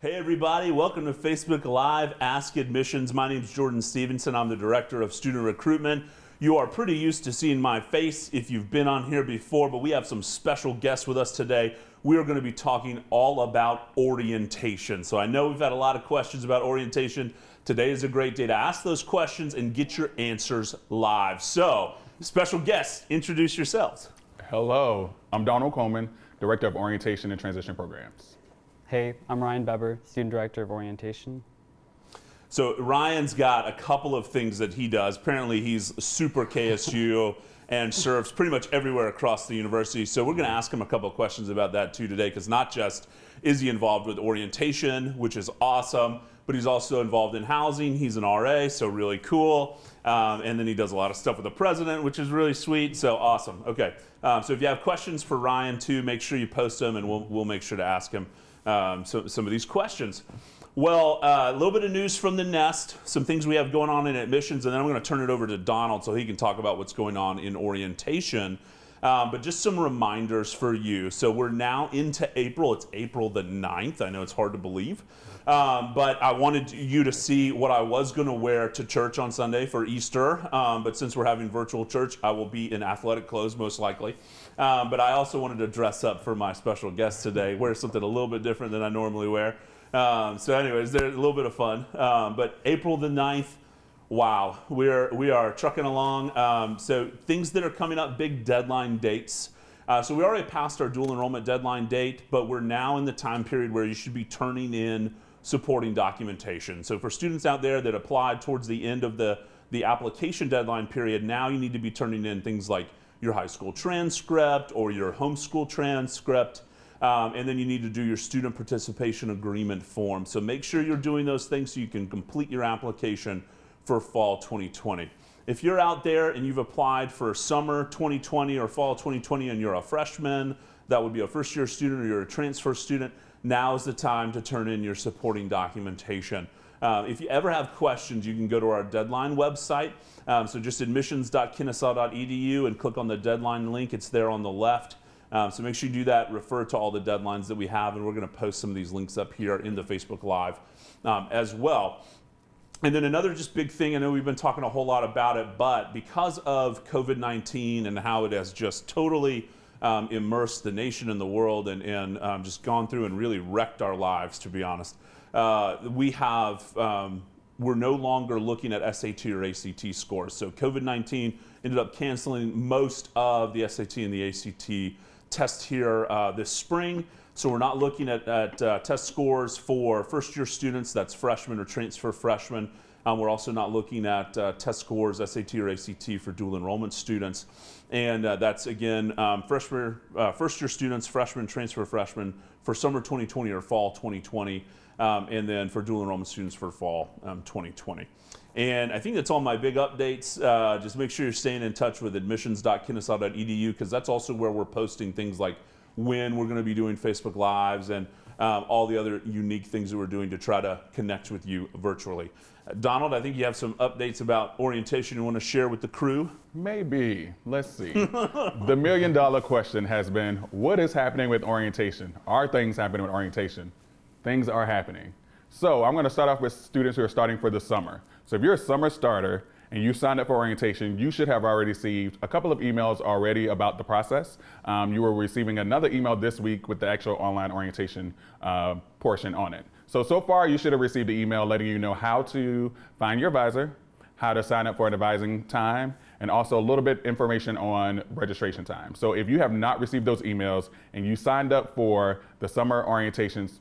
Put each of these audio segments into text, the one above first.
Hey everybody, welcome to Facebook Live Ask Admissions. My name is Jordan Stevenson. I'm the Director of Student Recruitment. You are pretty used to seeing my face if you've been on here before, but we have some special guests with us today. We are going to be talking all about orientation. So I know we've had a lot of questions about orientation. Today is a great day to ask those questions and get your answers live. So, special guests, introduce yourselves. Hello, I'm Donald Coleman, Director of Orientation and Transition Programs. Hey, I'm Ryan Beber, Student Director of Orientation. So Ryan's got a couple of things that he does. Apparently he's super KSU and serves pretty much everywhere across the university. So we're going to ask him a couple of questions about that too today, because not just is he involved with orientation, which is awesome, but he's also involved in housing. He's an RA, so really cool. And then he does a lot of stuff with the president, which is really sweet. So awesome. Okay. So if you have questions for Ryan too, make sure you post them and we'll make sure to ask him some of these questions. Well, a little bit of news from the nest, some things we have going on in admissions, and then I'm going to turn it over to Donald so he can talk about what's going on in orientation. But just some reminders for you. So we're now into April. It's April the 9th. I know it's hard to believe. But I wanted you to see what I was going to wear to church on Sunday for Easter. But since we're having virtual church, I will be in athletic clothes most likely. But I also wanted to dress up for my special guest today, wear something a little bit different than I normally wear. So anyways, there's a little bit of fun. But April the 9th, wow, we are trucking along. So things that are coming up, big deadline dates. So we already passed our dual enrollment deadline date, but we're now in the time period where you should be turning in supporting documentation. So for students out there that applied towards the end of the application deadline period, now you need to be turning in things like your high school transcript or your homeschool transcript. And then you need to do your student participation agreement form. So make sure you're doing those things so you can complete your application for fall 2020. If you're out there and you've applied for summer 2020 or fall 2020 and you're a freshman, that would be a first year student, or you're a transfer student, now is the time to turn in your supporting documentation. If you ever have questions, you can go to our deadline website. So just admissions.kennesaw.edu and click on the deadline link. It's there on the left. So make sure you do that, refer to all the deadlines that we have, and we're going to post some of these links up here in the Facebook Live as well. And then another just big thing, I know we've been talking a whole lot about it, but because of COVID-19 and how it has just totally immersed the nation and the world and just gone through and really wrecked our lives, to be honest, we're no longer looking at SAT or ACT scores. So COVID-19 ended up canceling most of the SAT and the ACT tests here this spring. So we're not looking at test scores for first year students, that's freshmen or transfer freshmen. We're also not looking at test scores, SAT or ACT, for dual enrollment students. And that's again, first year students, freshmen, transfer freshmen for summer 2020 or fall 2020. And then for dual enrollment students for fall 2020. And I think that's all my big updates. Just make sure you're staying in touch with admissions.kennesaw.edu, because that's also where we're posting things like when we're going to be doing Facebook Lives and all the other unique things that we're doing to try to connect with you virtually. Donald, I think you have some updates about orientation you want to share with the crew. Maybe. Let's see. The million-dollar question has been, what is happening with orientation? Are things happening with orientation? Things are happening. So I'm going to start off with students who are starting for the summer. So if you're a summer starter and you signed up for orientation, you should have already received a couple of emails already about the process. You were receiving another email this week with the actual online orientation portion on it. So far you should have received the email letting you know how to find your advisor, how to sign up for an advising time, and also a little bit information on registration time. So if you have not received those emails and you signed up for the summer orientations,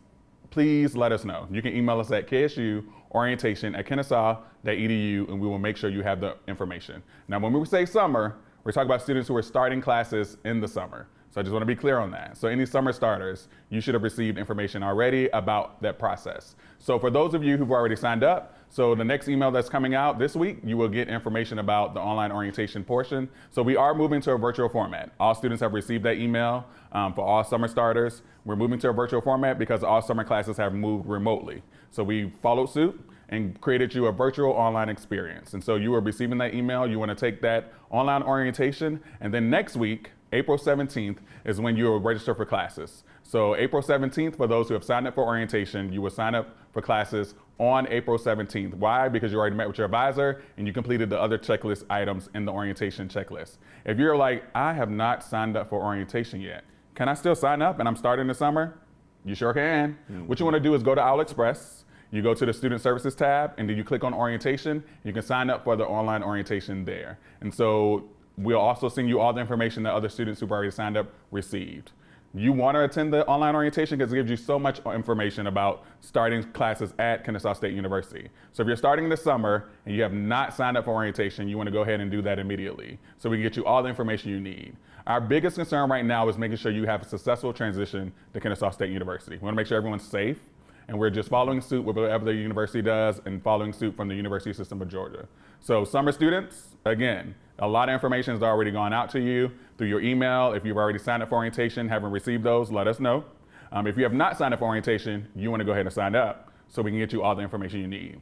please let us know. You can email us at ksuorientation@kennesaw.edu, and we will make sure you have the information. Now, when we say summer, we're talking about students who are starting classes in the summer. So I just want to be clear on that. So any summer starters, you should have received information already about that process. So for those of you who've already signed up, so the next email that's coming out this week, you will get information about the online orientation portion. So we are moving to a virtual format. All students have received that email for all summer starters. We're moving to a virtual format because all summer classes have moved remotely. So we followed suit and created you a virtual online experience. And so you are receiving that email. You want to take that online orientation, and then next week, April 17th is when you will register for classes. So April 17th, for those who have signed up for orientation, you will sign up for classes on April 17th. Why? Because you already met with your advisor and you completed the other checklist items in the orientation checklist. If you're like, I have not signed up for orientation yet, can I still sign up and I'm starting this summer? You sure can. What you want to do is go to Owl Express. You go to the Student Services tab, and then you click on Orientation. You can sign up for the online orientation there. And so we'll also send you all the information that other students who've already signed up received. You want to attend the online orientation because it gives you so much information about starting classes at Kennesaw State University. So if you're starting this summer and you have not signed up for orientation, you want to go ahead and do that immediately so we can get you all the information you need. Our biggest concern right now is making sure you have a successful transition to Kennesaw State University. We want to make sure everyone's safe, and we're just following suit with whatever the university does and following suit from the University System of Georgia. So summer students, again, a lot of information has already gone out to you through your email. If you've already signed up for orientation, haven't received those, let us know. If you have not signed up for orientation, you want to go ahead and sign up so we can get you all the information you need.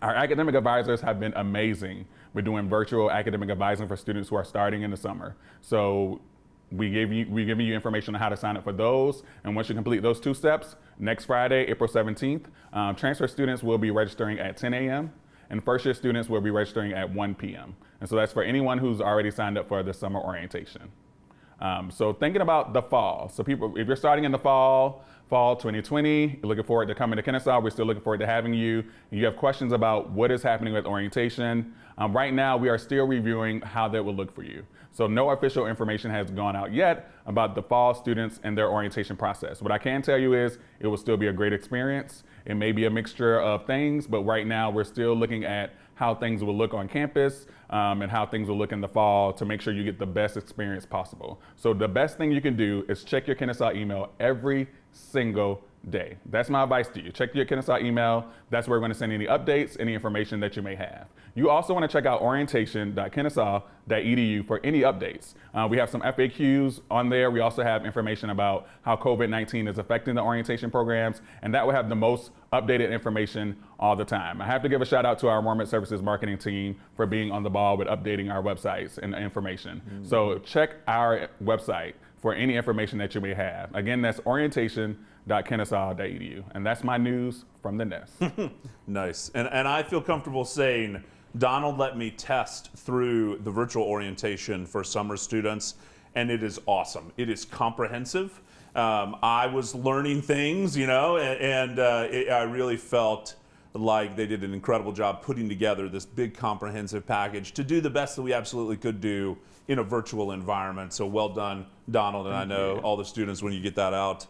Our academic advisors have been amazing with doing virtual academic advising for students who are starting in the summer. So we're giving you information on how to sign up for those. And once you complete those 2 steps, next Friday, April 17th, transfer students will be registering at 10 a.m. and first year students will be registering at 1 p.m. And so that's for anyone who's already signed up for the summer orientation. So thinking about the fall. So people, if you're starting in the fall 2020, you're looking forward to coming to Kennesaw, we're still looking forward to having you. And you have questions about what is happening with orientation. Right now, we are still reviewing how that will look for you. So no official information has gone out yet about the fall students and their orientation process. What I can tell you is it will still be a great experience. It may be a mixture of things, but right now we're still looking at how things will look on campus and how things will look in the fall to make sure you get the best experience possible. So the best thing you can do is check your Kennesaw email every single day. That's my advice to you. Check your Kennesaw email. That's where we're going to send any updates, any information that you may have. You also want to check out orientation.kennesaw.edu for any updates. We have some FAQs on there. We also have information about how COVID-19 is affecting the orientation programs, and that will have the most updated information all the time. I have to give a shout out to our Enrollment Services marketing team for being on the ball with updating our websites and information. So check our website for any information that you may have. Again, that's orientation.kennesaw.edu. And that's my news from the nest. Nice. And I feel comfortable saying Donald let me test through the virtual orientation for summer students, and it is awesome. It is comprehensive. I was learning things, and I really felt like they did an incredible job putting together this big comprehensive package to do the best that we absolutely could do in a virtual environment. So well done, Donald, and I know all the students, when you get that out,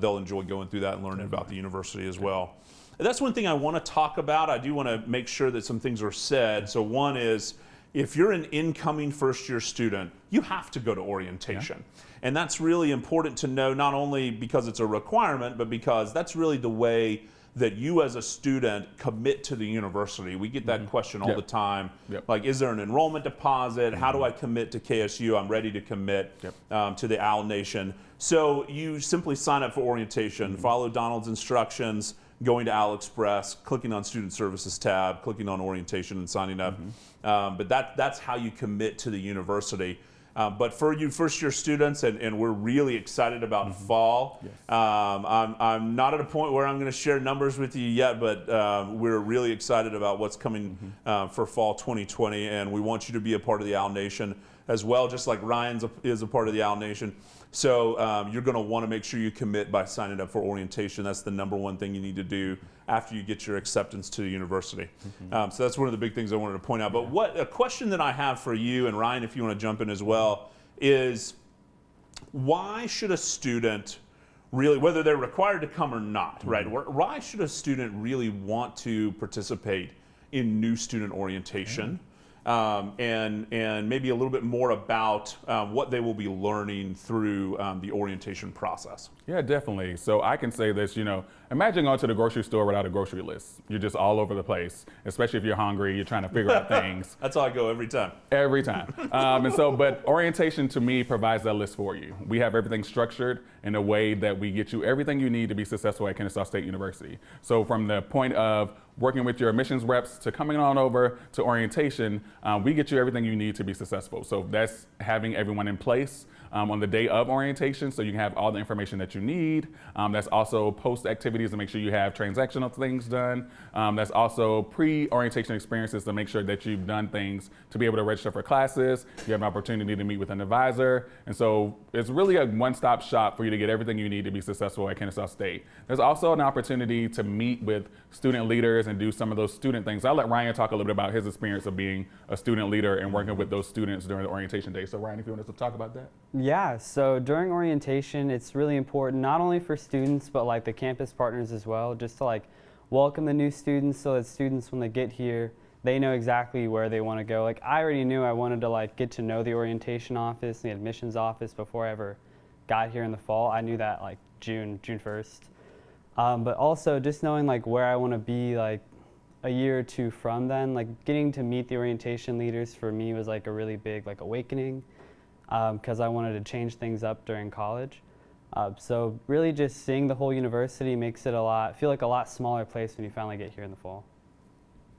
they'll enjoy going through that and learning about the university as well. And that's one thing I want to talk about. I do want to make sure that some things are said. So one is, if you're an incoming first-year student, you have to go to orientation. And that's really important to know, not only because it's a requirement, but because that's really the way that you as a student commit to the university. We get that question all the time. Like, is there an enrollment deposit? How do I commit to KSU? I'm ready to commit to the OWL Nation. So you simply sign up for orientation, follow Donald's instructions, going to OWL Express, clicking on Student Services tab, clicking on orientation and signing up. But that's how you commit to the university. But for you first-year students, and we're really excited about fall, I'm not at a point where I'm going to share numbers with you yet, but we're really excited about what's coming for fall 2020, and we want you to be a part of the OWL Nation as well, just like Ryan is a part of the OWL Nation. So you're going to want to make sure you commit by signing up for orientation. That's the #1 thing you need to do after you get your acceptance to the university. So that's one of the big things I wanted to point out. But a question that I have for you, and Ryan, if you want to jump in as well, is why should a student really, whether they're required to come or not, right? Why should a student really want to participate in new student orientation? And maybe a little bit more about what they will be learning through the orientation process. Yeah, definitely. So I can say this, imagine going to the grocery store without a grocery list. You're just all over the place, especially if you're hungry, you're trying to figure out things. That's how I go every time. Every time. But orientation to me provides that list for you. We have everything structured in a way that we get you everything you need to be successful at Kennesaw State University. So from the point of working with your admissions reps to coming on over to orientation, we get you everything you need to be successful. So that's having everyone in place on the day of orientation so you can have all the information that you need. That's also post activities to make sure you have transactional things done. That's also pre-orientation experiences to make sure that you've done things to be able to register for classes. You have an opportunity to meet with an advisor. And so it's really a one-stop shop for you to get everything you need to be successful at Kennesaw State. There's also an opportunity to meet with student leaders and do some of those student things. I'll let Ryan talk a little bit about his experience of being a student leader and working with those students during the orientation day. So Ryan, if you want us to talk about that. Yeah, so during orientation, it's really important not only for students, but like the campus partners as well, just to like welcome the new students so that students, when they get here, they know exactly where they want to go. Like I already knew I wanted to like get to know the orientation office, the admissions office before I ever got here in the fall. I knew that like June 1st. But also just knowing like where I want to be like a year or two from then, like getting to meet the orientation leaders for me was like a really big like awakening. Because I wanted to change things up during college. So really just seeing the whole university makes it feel like a lot smaller place when you finally get here in the fall.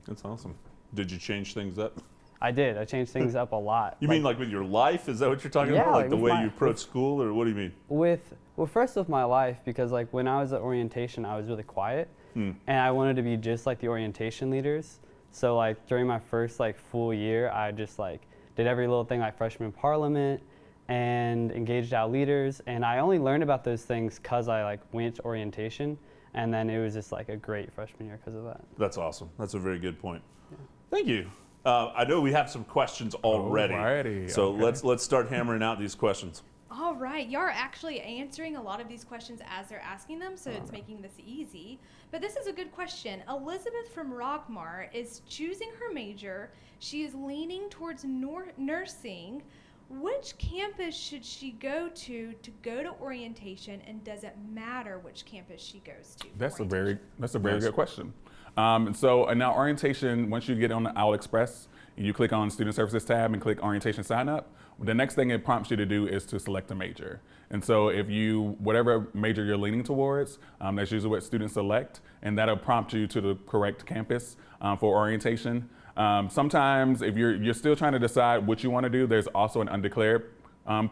That's awesome. Did you change things up? I did. I changed things up a lot. You mean like with your life? Is that what you're talking Yeah, about? Like like the with way my- you approach school, or what do you mean? Well, first with my life, because like when I was at orientation, I was really quiet, and I wanted to be just like the orientation leaders. So like during my first like full year, I just like did every little thing like freshman parliament and engaged our leaders. And I only learned about those things because I like went to orientation. And then it was just like a great freshman year because of that. That's awesome. That's a very good point. Yeah. Thank you. I know we have some questions already. Alrighty, so okay. let's start hammering out these questions. All right, you're actually answering a lot of these questions as they're asking them, so it's making this easy. But this is a good question. Elizabeth from Rockmart is choosing her major. She is leaning towards nursing. Which campus should she go to go to orientation, and does it matter which campus she goes to? That's a very Nice. good question. So now orientation, once you get on the OWL Express, you click on Student Services tab and click Orientation Sign Up. The next thing it prompts you to do is to select a major. And so if you, whatever major you're leaning towards, that's usually what students select, and that'll prompt you to the correct campus for orientation. Sometimes if you're still trying to decide what you want to do, there's also an undeclared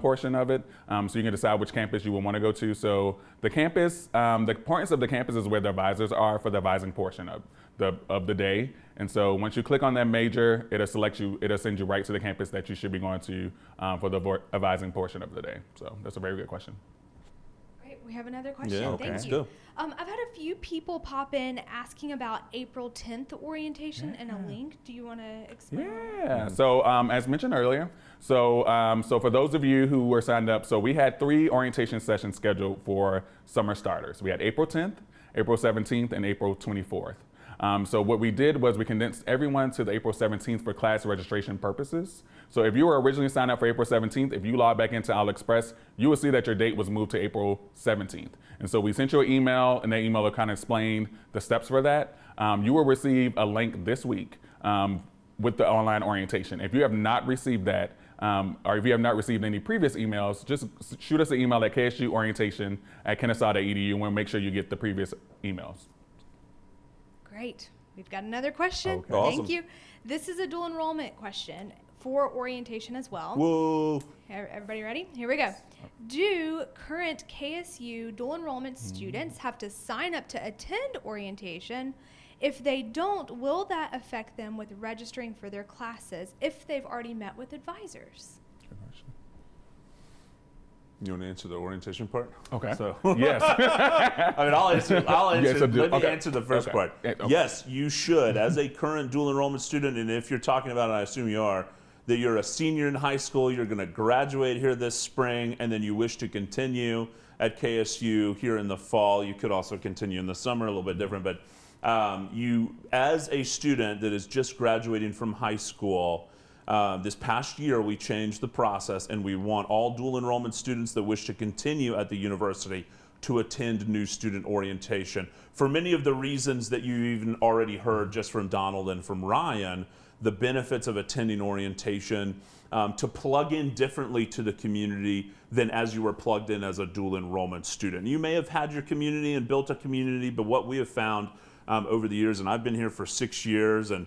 portion of it. So you can decide which campus you will want to go to. So the campus, the importance of the campus is where the advisors are for the advising portion of the day. And so once you click on that major, it'll send you right to the campus that you should be going to for the advising portion of the day. So that's a very good question. Great, we have another question. Yeah, Thank okay. Let's you. go. I've had a few people pop in asking about April 10th orientation and a link. Do you want to explain? Yeah. So as mentioned earlier, so for those of you who were signed up, so we had 3 orientation sessions scheduled for summer starters. We had April 10th, April 17th, and April 24th. So what we did was we condensed everyone to the April 17th for class registration purposes. So if you were originally signed up for April 17th, if you log back into OWL Express, you will see that your date was moved to April 17th. And so we sent you an email, and that email will kind of explain the steps for that. You will receive a link this week with the online orientation. If you have not received that, or if you have not received any previous emails, just shoot us an email at ksuorientation@kennesaw.edu, and we'll make sure you get the previous emails. Great. We've got another question. Okay. Awesome. Thank you. This is a dual enrollment question for orientation as well. Whoa. Everybody ready? Here we go. Do current KSU dual enrollment students have to sign up to attend orientation? If they don't, will that affect them with registering for their classes if they've already met with advisors? You want to answer the orientation part? Okay. So Yes. I mean, I'll answer. so Let me okay. answer the first Okay. part. Okay. Yes, you should, as a current dual enrollment student, and if you're talking about, and I assume you are, that you're a senior in high school, you're going to graduate here this spring, and then you wish to continue at KSU here in the fall. You could also continue in the summer, a little bit different, but you, as a student that is just graduating from high school, this past year we changed the process, and we want all dual enrollment students that wish to continue at the university to attend new student orientation. For many of the reasons that you even already heard just from Donald and from Ryan, the benefits of attending orientation, to plug in differently to the community than as you were plugged in as a dual enrollment student. You may have had your community and built a community, but what we have found over the years, and I've been here for 6 years, and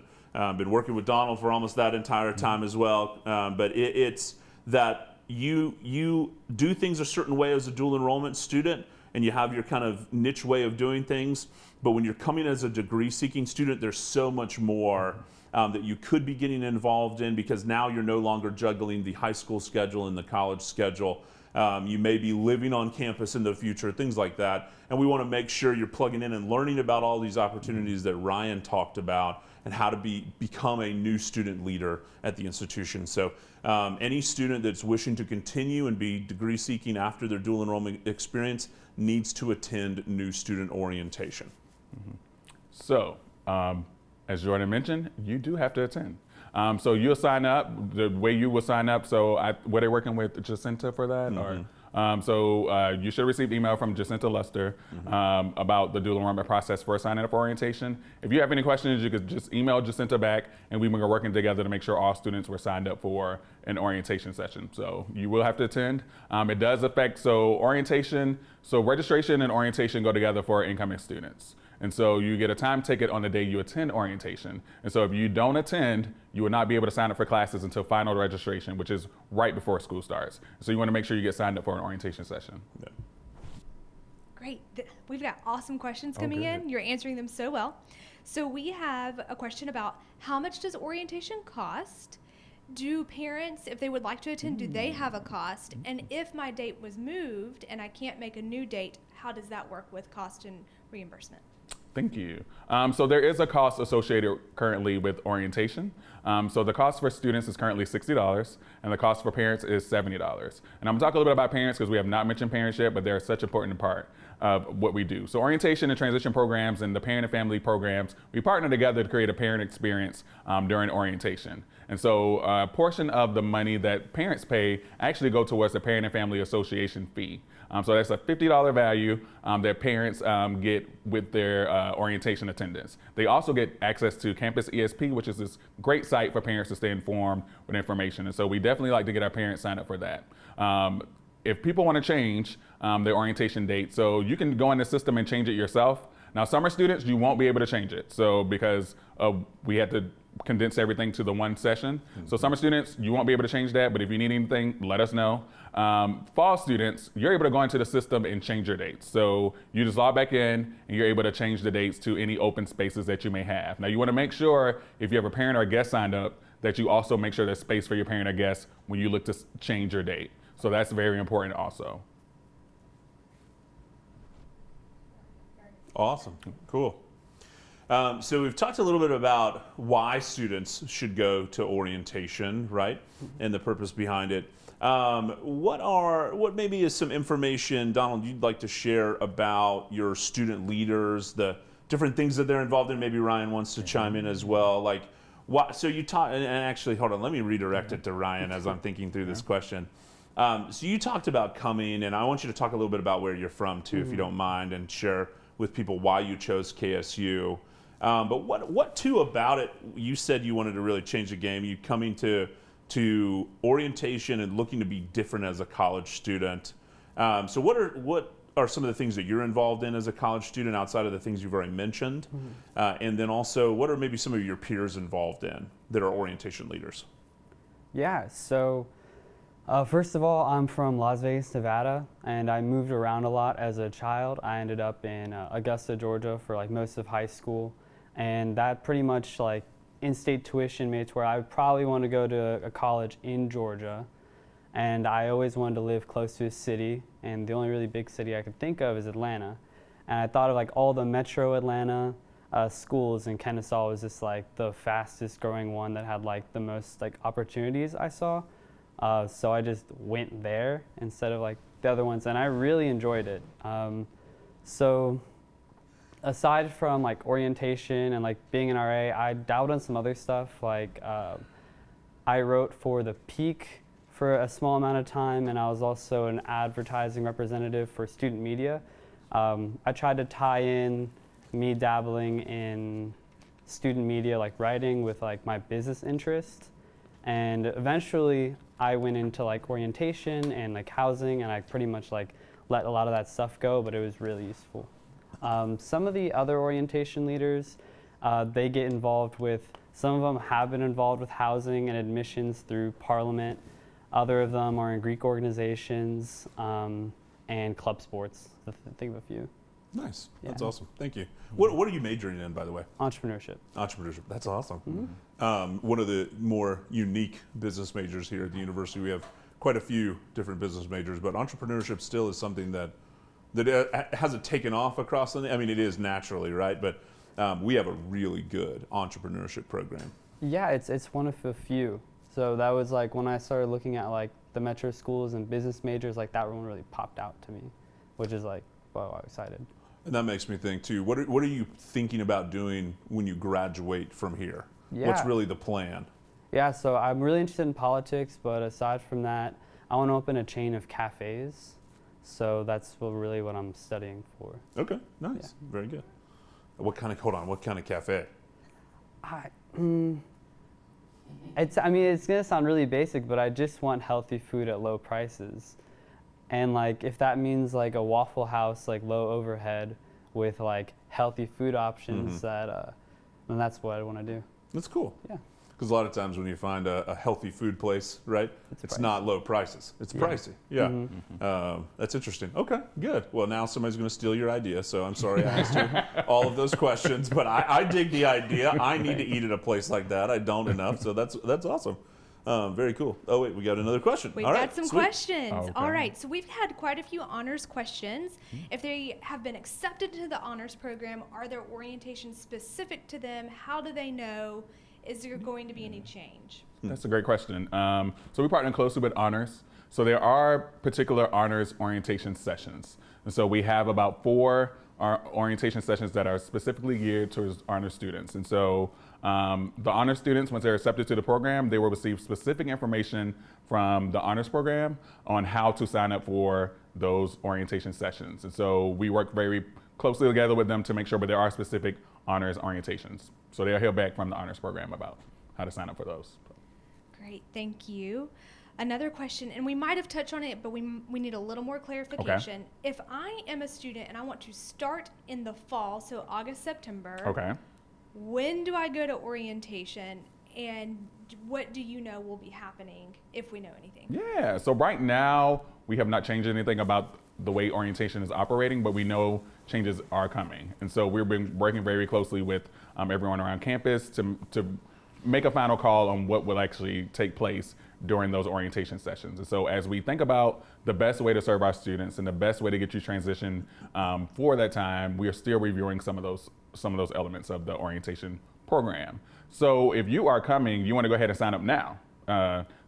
been working with Donald for almost that entire time as well. But it's that you do things a certain way as a dual enrollment student, and you have your kind of niche way of doing things. But when you're coming as a degree-seeking student, there's so much more that you could be getting involved in, because now you're no longer juggling the high school schedule and the college schedule. You may be living on campus in the future, things like that. And we want to make sure you're plugging in and learning about all these opportunities that Ryan talked about, and how to become a new student leader at the institution. So any student that's wishing to continue and be degree seeking after their dual enrollment experience needs to attend new student orientation. So, as Jordan mentioned, you do have to attend. So you'll sign up the way you will sign up. So were they working with Jacinta for that? Or you should receive email from Jacinta Luster about the dual enrollment process for signing up for orientation. If you have any questions, you could just email Jacinta back, and we were working together to make sure all students were signed up for an orientation session. So you will have to attend. It does affect, registration and orientation go together for incoming students. And so you get a time ticket on the day you attend orientation. And so if you don't attend, you will not be able to sign up for classes until final registration, which is right before school starts. So you want to make sure you get signed up for an orientation session. Yeah. Great. We've got awesome questions coming in. You're answering them so well. So we have a question about how much does orientation cost? Do parents, if they would like to attend, do they have a cost? And if my date was moved and I can't make a new date, how does that work with cost and reimbursement? Thank you. So there is a cost associated currently with orientation. So the cost for students is currently $60, and the cost for parents is $70. And I'm gonna talk a little bit about parents because we have not mentioned parents yet, but they're such an important part of what we do. So orientation and transition programs and the parent and family programs, we partner together to create a parent experience during orientation. And so a portion of the money that parents pay actually go towards the Parent and Family Association fee. So that's a $50 value that parents get with their orientation attendance. They also get access to Campus ESP, which is this great site for parents to stay informed with information. And so we definitely like to get our parents signed up for that. If people want to change their orientation date, so you can go in the system and change it yourself. Now, summer students, you won't be able to change it. So because we had to condense everything to the one session. So summer students, you won't be able to change that, but if you need anything, let us know. Fall students, you're able to go into the system and change your dates. So you just log back in and you're able to change the dates to any open spaces that you may have. Now you want to make sure if you have a parent or a guest signed up that you also make sure there's space for your parent or guest when you look to change your date. So that's very important also. Awesome, cool. So we've talked a little bit about why students should go to orientation, right? And the purpose behind it. What maybe is some information, Donald, you'd like to share about your student leaders, the different things that they're involved in? Maybe Ryan wants to chime in as well. Like, what? So you taught, and actually, hold on, let me redirect it to Ryan as I'm thinking through this question. So you talked about coming, and I want you to talk a little bit about where you're from too, if you don't mind, and share with people why you chose KSU. But what too about it? You said you wanted to really change the game. You coming to orientation and looking to be different as a college student. So what are some of the things that you're involved in as a college student outside of the things you've already mentioned? And then also, what are maybe some of your peers involved in that are orientation leaders? Yeah, so first of all, I'm from Las Vegas, Nevada, and I moved around a lot as a child. I ended up in Augusta, Georgia for like most of high school, and that pretty much like in-state tuition made it to where I would probably want to go to a college in Georgia, and I always wanted to live close to a city, and the only really big city I could think of is Atlanta. And I thought of like all the metro Atlanta schools, and Kennesaw was just like the fastest growing one that had like the most like opportunities I saw. So I just went there instead of like the other ones, and I really enjoyed it. So aside from like orientation and like being an RA, I dabbled in some other stuff. Like I wrote for the Peak for a small amount of time, and I was also an advertising representative for student media. I tried to tie in me dabbling in student media, like writing, with like my business interests, and eventually I went into like orientation and like housing, and I pretty much like let a lot of that stuff go, but it was really useful. Some of the other orientation leaders, they get involved with, some of them have been involved with housing and admissions through Parliament. Other of them are in Greek organizations and club sports, to think of a few. Nice. That's Yeah. awesome. Thank you. What are you majoring in, by the way? Entrepreneurship. Entrepreneurship. That's awesome. One of the more unique business majors here at the university. We have quite a few different business majors, but entrepreneurship still is something that hasn't taken off across the. I mean, it is naturally, right? But we have a really good entrepreneurship program. Yeah, it's one of a few. So that was like when I started looking at like the metro schools and business majors, like that one really popped out to me, which is like, wow, I'm excited. And that makes me think too. What are you thinking about doing when you graduate from here? Yeah. What's really the plan? Yeah, so I'm really interested in politics, but aside from that, I want to open a chain of cafes. So that's really what I'm studying for. Okay, nice, very good. What kind of cafe? It's gonna sound really basic, but I just want healthy food at low prices. And like if that means like a Waffle House, like low overhead with like healthy food options, then that's what I want to do. That's cool. Yeah. Because a lot of times when you find a healthy food place, right, it's pricey. not low prices. It's pricey. Yeah. That's interesting. Okay, good. Well, now somebody's going to steal your idea, so I'm sorry I asked you all of those questions, but I dig the idea. I need to eat at a place like that. I don't enough, so that's awesome. Very cool. Oh, wait, we got another question. We All got right, some sweet. questions. Okay. All right, so we've had quite a few honors questions. If they have been accepted to the honors program, are there orientations specific to them? How do they know? Is there going to be any change? That's a great question. So we partner closely with honors. So there are particular honors orientation sessions. And so we have about 4 orientation sessions that are specifically geared towards honor students. And so the honor students, once they're accepted to the program, they will receive specific information from the honors program on how to sign up for those orientation sessions. And so we work very closely together with them to make sure, but there are specific honors orientations. So they'll hear back from the honors program about how to sign up for those. Great, thank you. Another question, and we might have touched on it, but we need a little more clarification. If I am a student and I want to start in the fall, so August, September, Okay. when do I go to orientation, and what do you know will be happening if we know anything? Yeah, so right now we have not changed anything about the way orientation is operating, but we know changes are coming. And so we've been working very closely with everyone around campus to make a final call on what will actually take place during those orientation sessions. And so as we think about the best way to serve our students and the best way to get you transitioned for that time, we are still reviewing some of those elements of the orientation program. So if you are coming, you want to go ahead and sign up now.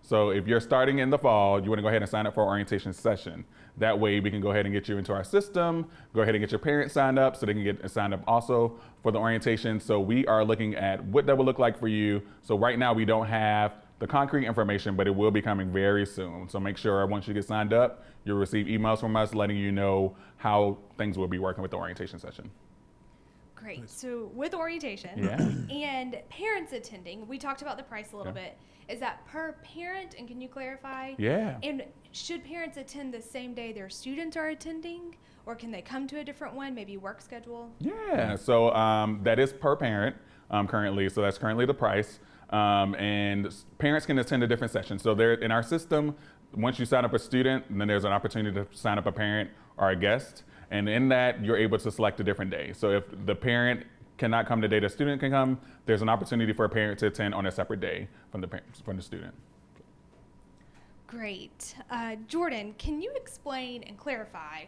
So if you're starting in the fall, you want to go ahead and sign up for our orientation session. That way we can go ahead and get you into our system, go ahead and get your parents signed up so they can get signed up also for the orientation. So we are looking at what that will look like for you. So right now we don't have the concrete information, but it will be coming very soon. So make sure once you get signed up, you'll receive emails from us letting you know how things will be working with the orientation session. Great. So with orientation and parents attending, we talked about the price a little bit. Is that per parent? And can you clarify? Yeah. And should parents attend the same day their students are attending? Or can they come to a different one, maybe work schedule? Yeah, so that is per parent currently. So that's currently the price. And parents can attend a different session. So they're in our system, once you sign up a student, then there's an opportunity to sign up a parent or a guest. And in that, you're able to select a different day. So if the parent cannot come the day the student can come, there's an opportunity for a parent to attend on a separate day from the student. Great. Jordan, can you explain and clarify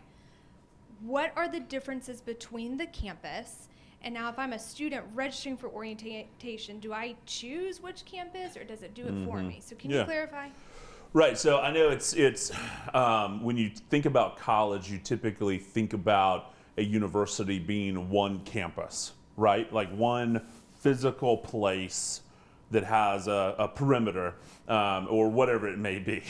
what are the differences between the campus? And now if I'm a student registering for orientation, do I choose which campus or does it do it for me? So can you clarify? Right. So I know it's when you think about college, you typically think about a university being one campus, right? Like one physical place that has a perimeter or whatever it may be.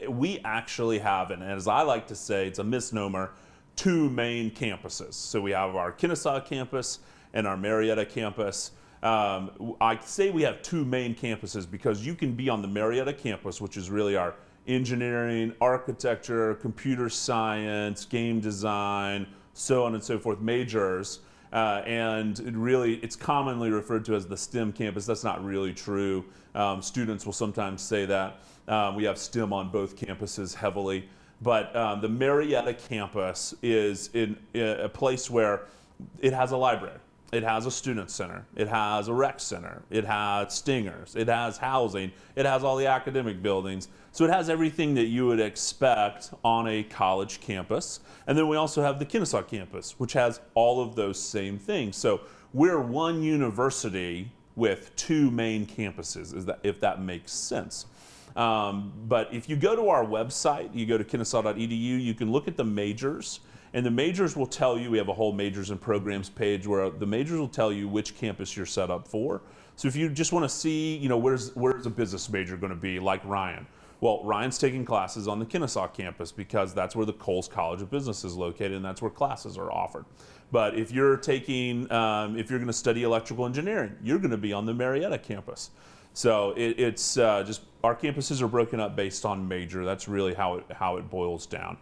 We actually have, and as I like to say, it's a misnomer, 2 main campuses. So we have our Kennesaw campus and our Marietta campus. I say we have 2 main campuses because you can be on the Marietta campus, which is really our engineering, architecture, computer science, game design, so on and so forth majors. And it's commonly referred to as the STEM campus. That's not really true. Students will sometimes say that. We have STEM on both campuses heavily. But the Marietta campus is in a place where it has a library. It has a student center. It has a rec center. It has stingers. It has housing. It has all the academic buildings. So it has everything that you would expect on a college campus. And then we also have the Kennesaw campus, which has all of those same things. So we're one university with two main campuses, if that makes sense. But if you go to our website, you go to kennesaw.edu, you can look at the majors. And the majors will tell you, we have a whole majors and programs page where the majors will tell you which campus you're set up for. So if you just want to see, where's a business major going to be, like Ryan? Well, Ryan's taking classes on the Kennesaw campus because that's where the Coles College of Business is located and that's where classes are offered. But if you're taking, if you're going to study electrical engineering, you're going to be on the Marietta campus. So it's just, our campuses are broken up based on major. That's really how it boils down.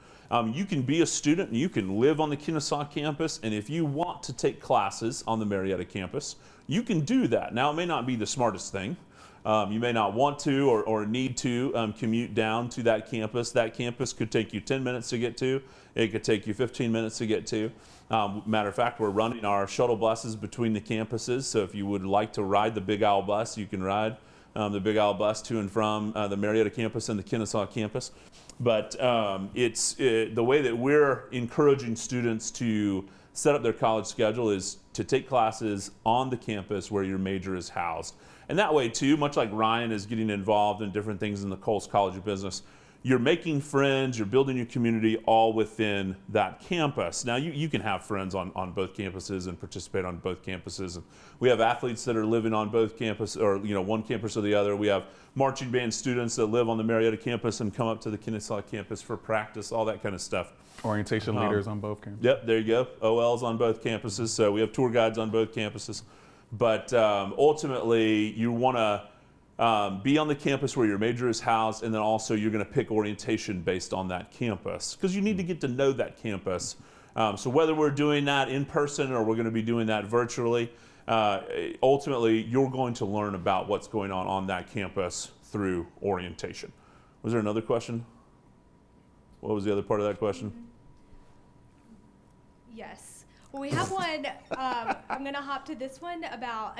You can be a student and you can live on the Kennesaw campus, and if you want to take classes on the Marietta campus, you can do that. Now, it may not be the smartest thing. You may not want to or need to commute down to that campus. That campus could take you 10 minutes to get to. It could take you 15 minutes to get to. Matter of fact, we're running our shuttle buses between the campuses, so if you would like to ride the Big Owl bus, you can ride the Big Owl bus to and from the Marietta campus and the Kennesaw campus. But the way that we're encouraging students to set up their college schedule is to take classes on the campus where your major is housed. And that way too, much like Ryan is getting involved in different things in the Coles College of Business, you're making friends, you're building your community all within that campus. Now you can have friends on both campuses and participate on both campuses. And we have athletes that are living on both campuses, or one campus or the other. We have marching band students that live on the Marietta campus and come up to the Kennesaw campus for practice, all that kind of stuff. Orientation leaders on both campuses. Yep, there you go. OLs on both campuses. So we have tour guides on both campuses. But ultimately, you want to be on the campus where your major is housed, and then also you're going to pick orientation based on that campus because you need to get to know that campus. So whether we're doing that in person or we're going to be doing that virtually, ultimately you're going to learn about what's going on that campus through orientation. Was there another question? What was the other part of that question? Yes. Well, we have one. I'm going to hop to this one about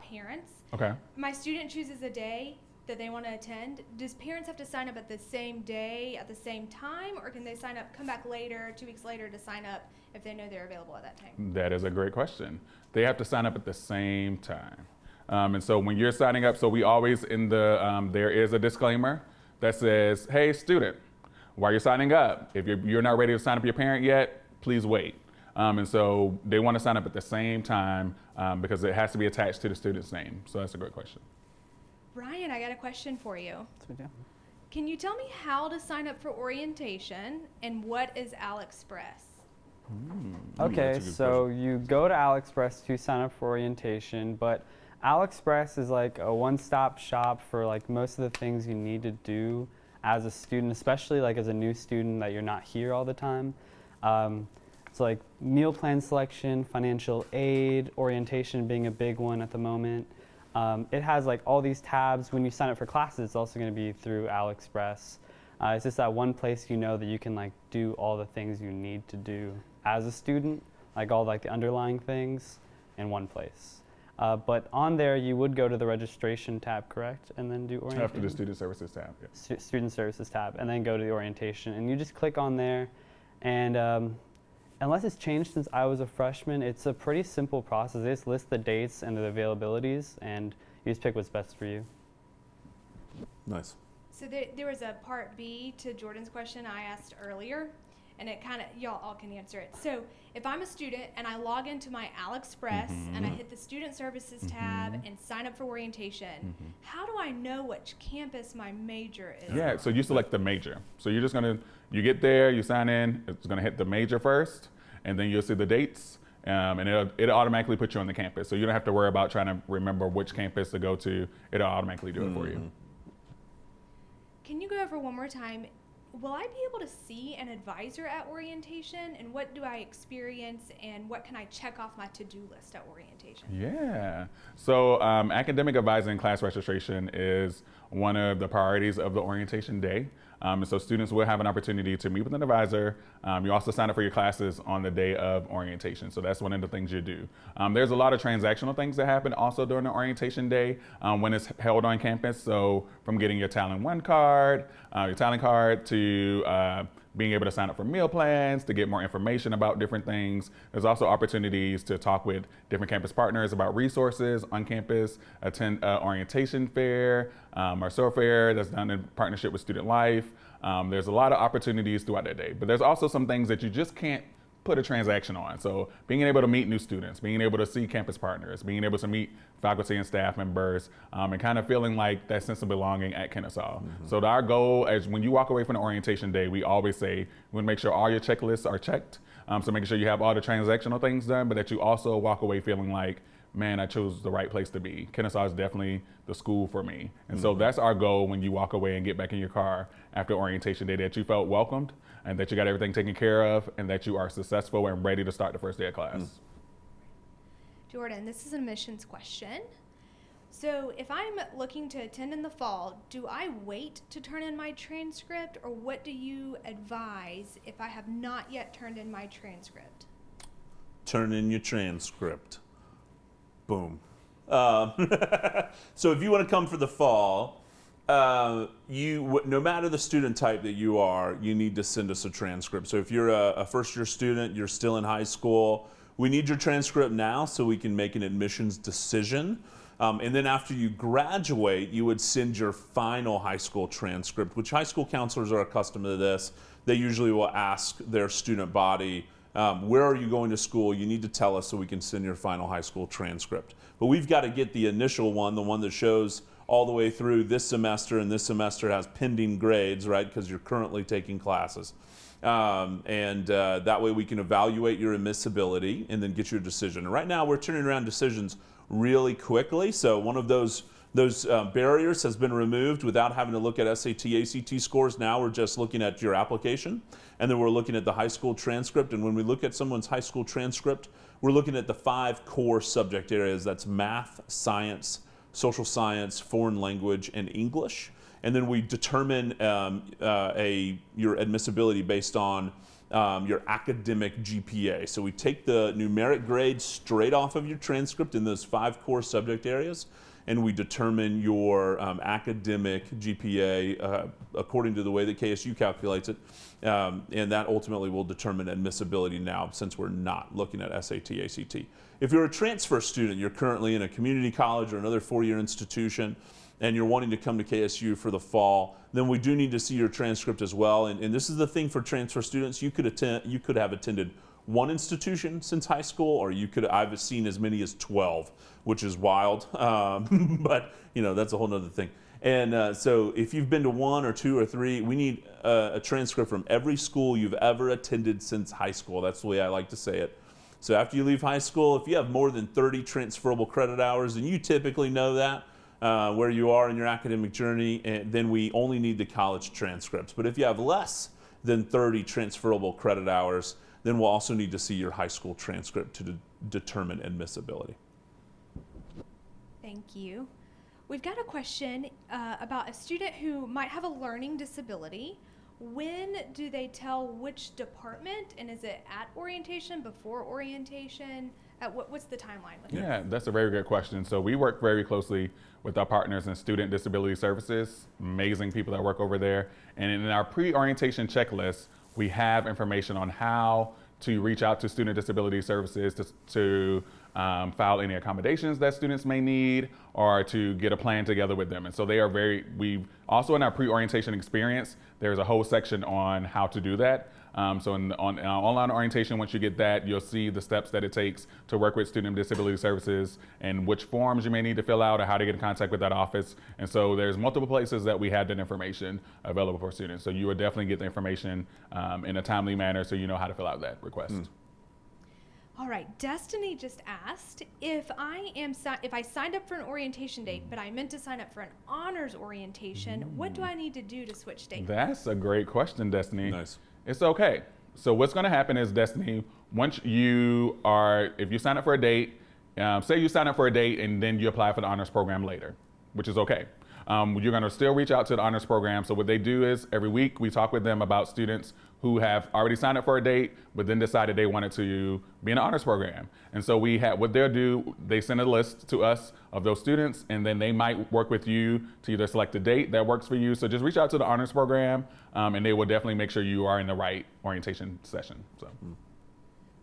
parents. Okay. My student chooses a day that they want to attend. Does parents have to sign up at the same day, at the same time, or can they sign up, come back later, 2 weeks later to sign up if they know they're available at that time? That is a great question. They have to sign up at the same time. And so when you're signing up, so we always there is a disclaimer that says, hey, student, while you're signing up, if you're not ready to sign up your parent yet, please wait. And so they want to sign up at the same time because it has to be attached to the student's name. So that's a great question. Ryan, I got a question for you. Yeah. Can you tell me how to sign up for orientation and what is AlExpress? Okay, that's a good so you go to AlExpress to sign up for orientation, but AlExpress is like a one-stop shop for like most of the things you need to do as a student, especially like as a new student that you're not here all the time. So like meal plan selection, financial aid, orientation being a big one at the moment. It has like all these tabs. When you sign up for classes, it's also going to be through AlExpress. It's just that one place you know that you can like do all the things you need to do as a student, like all like the underlying things in one place. But on there, you would go to the registration tab, correct? And then do orientation. After the student services tab, yeah. Student services tab, and then go to the orientation. And you just click on there, and unless it's changed since I was a freshman, it's a pretty simple process. They just list the dates and the availabilities, and you just pick what's best for you. Nice. So there was a part B to Jordan's question I asked earlier, and it kind of, y'all all can answer it. So if I'm a student and I log into my AlExpress and I hit the student services tab and sign up for orientation, how do I know which campus my major is? Yeah, so you select the major. So you're just you get there, you sign in, it's gonna hit the major first, and then you'll see the dates, and it'll automatically put you on the campus. So you don't have to worry about trying to remember which campus to go to. It'll automatically do it for you. Can you go over one more time will I be able to see an advisor at orientation, and what do I experience, and what can I check off my to-do list at orientation? Yeah. So academic advising class registration is one of the priorities of the orientation day. And so students will have an opportunity to meet with an advisor. You also sign up for your classes on the day of orientation. So that's one of the things you do. There's a lot of transactional things that happen also during the orientation day when it's held on campus. So from getting your Talent One card, your talent card, to being able to sign up for meal plans, to get more information about different things. There's also opportunities to talk with different campus partners about resources on campus, attend orientation fair, or SOAR fair that's done in partnership with Student Life. There's a lot of opportunities throughout the day, but there's also some things that you just can't put a transaction on. So being able to meet new students, being able to see campus partners, being able to meet faculty and staff members, and kind of feeling like that sense of belonging at Kennesaw. Mm-hmm. So our goal is when you walk away from the orientation day, we always say we want to make sure all your checklists are checked. So making sure you have all the transactional things done, but that you also walk away feeling like, man, I chose the right place to be. Kennesaw is definitely the school for me. And so that's our goal when you walk away and get back in your car after orientation day, that you felt welcomed and that you got everything taken care of and that you are successful and ready to start the first day of class. Jordan, this is an admissions question. So if I'm looking to attend in the fall, do I wait to turn in my transcript, or what do you advise if I have not yet turned in my transcript? Turn in your transcript. Boom. So if you want to come for the fall, no matter the student type that you are, you need to send us a transcript. So if you're a first-year student, you're still in high school, we need your transcript now so we can make an admissions decision. And then after you graduate, you would send your final high school transcript, which high school counselors are accustomed to this. They usually will ask their student body, where are you going to school? You need to tell us so we can send your final high school transcript. But we've got to get the initial one, the one that shows all the way through this semester, and this semester has pending grades, right? Because you're currently taking classes. That way we can evaluate your admissibility and then get your decision. And right now we're turning around decisions really quickly. So one of those barriers has been removed without having to look at SAT, ACT scores. Now we're just looking at your application, and then we're looking at the high school transcript. And when we look at someone's high school transcript, we're looking at the 5 core subject areas. That's math, science, social science, foreign language, and English. And then we determine your admissibility based on your academic GPA. So we take the numeric grade straight off of your transcript in those 5 core subject areas, and we determine your academic GPA according to the way that KSU calculates it. And that ultimately will determine admissibility now, since we're not looking at SAT, ACT. If you're a transfer student, you're currently in a community college or another 4-year institution, and you're wanting to come to KSU for the fall, then we do need to see your transcript as well. And this is the thing for transfer students. You could have attended 1 institution since high school, or I've seen as many as 12, which is wild. But that's a whole nother thing. And so if you've been to 1 or 2 or 3, we need a transcript from every school you've ever attended since high school. That's the way I like to say it. So after you leave high school, if you have more than 30 transferable credit hours, and you typically know that, where you are in your academic journey, and then we only need the college transcripts. But if you have less than 30 transferable credit hours, then we'll also need to see your high school transcript to determine admissibility. Thank you. We've got a question about a student who might have a learning disability. When do they tell which department, and is it at orientation, before orientation? What's the timeline with that? Yeah, that's a very good question. So we work very closely with our partners in Student Disability Services, amazing people that work over there. And in our pre-orientation checklist, we have information on how to reach out to Student Disability Services to file any accommodations that students may need, or to get a plan together with them. And so we also, in our pre-orientation experience, there's a whole section on how to do that. So on our online orientation, once you get that, you'll see the steps that it takes to work with Student Disability Services, and which forms you may need to fill out, or how to get in contact with that office. And so there's multiple places that we have that information available for students. So you will definitely get the information in a timely manner, so you know how to fill out that request. All right, Destiny just asked if if I signed up for an orientation date, but I meant to sign up for an honors orientation, what do I need to do to switch dates? That's a great question, Destiny. Nice. It's okay. So what's going to happen is, Destiny, if you sign up for a date, say you sign up for a date and then you apply for the honors program later, which is okay. You're going to still reach out to the honors program. So what they do is every week we talk with them about students who have already signed up for a date, but then decided they wanted to be in the honors program. And so what they'll do, they send a list to us of those students, and then they might work with you to either select a date that works for you. So just reach out to the honors program, and they will definitely make sure you are in the right orientation session. So.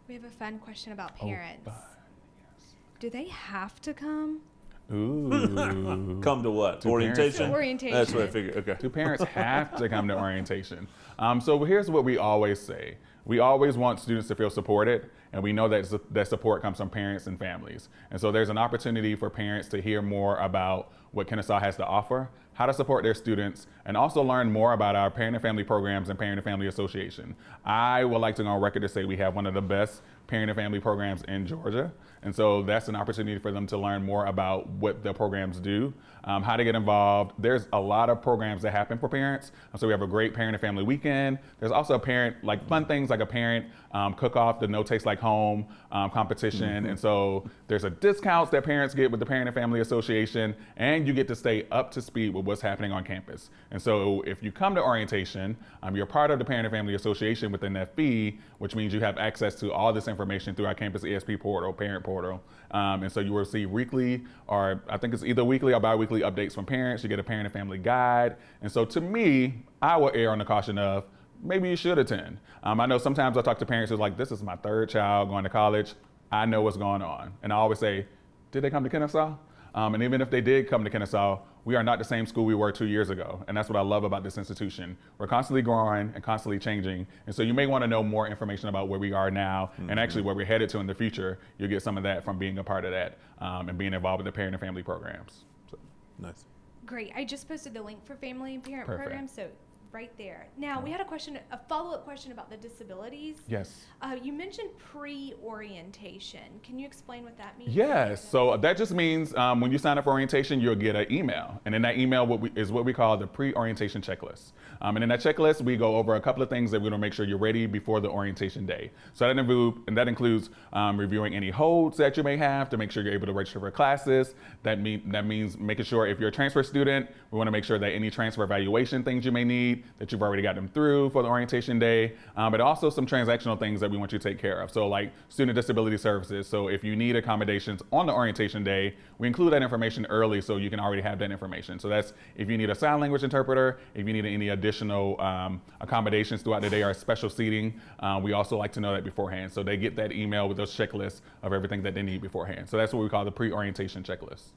We have a fun question about parents. Yes. Do they have to come? Ooh. Come to what? To Orientation? parents. Orientation. That's what I figured. Okay. Do parents have to come to orientation? So here's what we always say. We always want students to feel supported, and we know that support comes from parents and families. And so there's an opportunity for parents to hear more about what Kennesaw has to offer, how to support their students, and also learn more about our parent and family programs and parent and family association. I would like to go on record to say we have one of the best parent and family programs in Georgia. And so that's an opportunity for them to learn more about what the programs do, how to get involved. There's a lot of programs that happen for parents. So we have a great parent and family weekend. There's also fun things like a parent cook-off, the No Taste Like Home competition. And so there's discounts that parents get with the Parent and Family Association, and you get to stay up to speed with what's happening on campus. And so if you come to orientation, you're part of the Parent and Family Association within that fee, which means you have access to all this information through our campus ESP portal, parent portal. And so you will see weekly, or I think it's either weekly or bi-weekly updates from parents. You get a parent and family guide. And so to me, I will err on the caution of maybe you should attend. I know sometimes I talk to parents who's like, this is my third child going to college. I know what's going on. And I always say, did they come to Kennesaw? And even if they did come to Kennesaw, we are not the same school we were 2 years ago. And that's what I love about this institution. We're constantly growing and constantly changing. And so you may want to know more information about where we are now and actually where we're headed to in the future. You'll get some of that from being a part of that and being involved with the parent and family programs. So. Nice. Great. I just posted the link for family and parent Perfect. programs, so right there. Now, we had a follow-up question about the disabilities. Yes. You mentioned pre-orientation. Can you explain what that means? Yes, so that just means when you sign up for orientation, you'll get an email. And in that email is what we call the pre-orientation checklist. And in that checklist, we go over a couple of things that we're gonna make sure you're ready before the orientation day. So that includes reviewing any holds that you may have to make sure you're able to register for classes. That means making sure if you're a transfer student, we wanna make sure that any transfer evaluation things you may need, that you've already got them through for the orientation day, but also some transactional things that we want you to take care of. So like student disability services. So if you need accommodations on the orientation day, we include that information early so you can already have that information. So that's if you need a sign language interpreter, if you need any additional accommodations throughout the day or special seating, we also like to know that beforehand. So they get that email with those checklists of everything that they need beforehand. So that's what we call the pre-orientation checklist.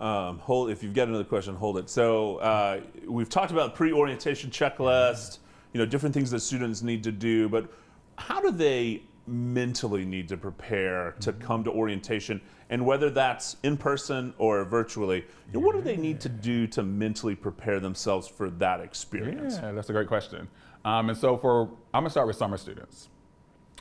If you've got another question, hold it. So we've talked about pre-orientation checklist, different things that students need to do, but how do they mentally need to prepare to come to orientation? And whether that's in person or virtually, what do they need to do to mentally prepare themselves for that experience? Yeah, that's a great question. And so I'm gonna start with summer students.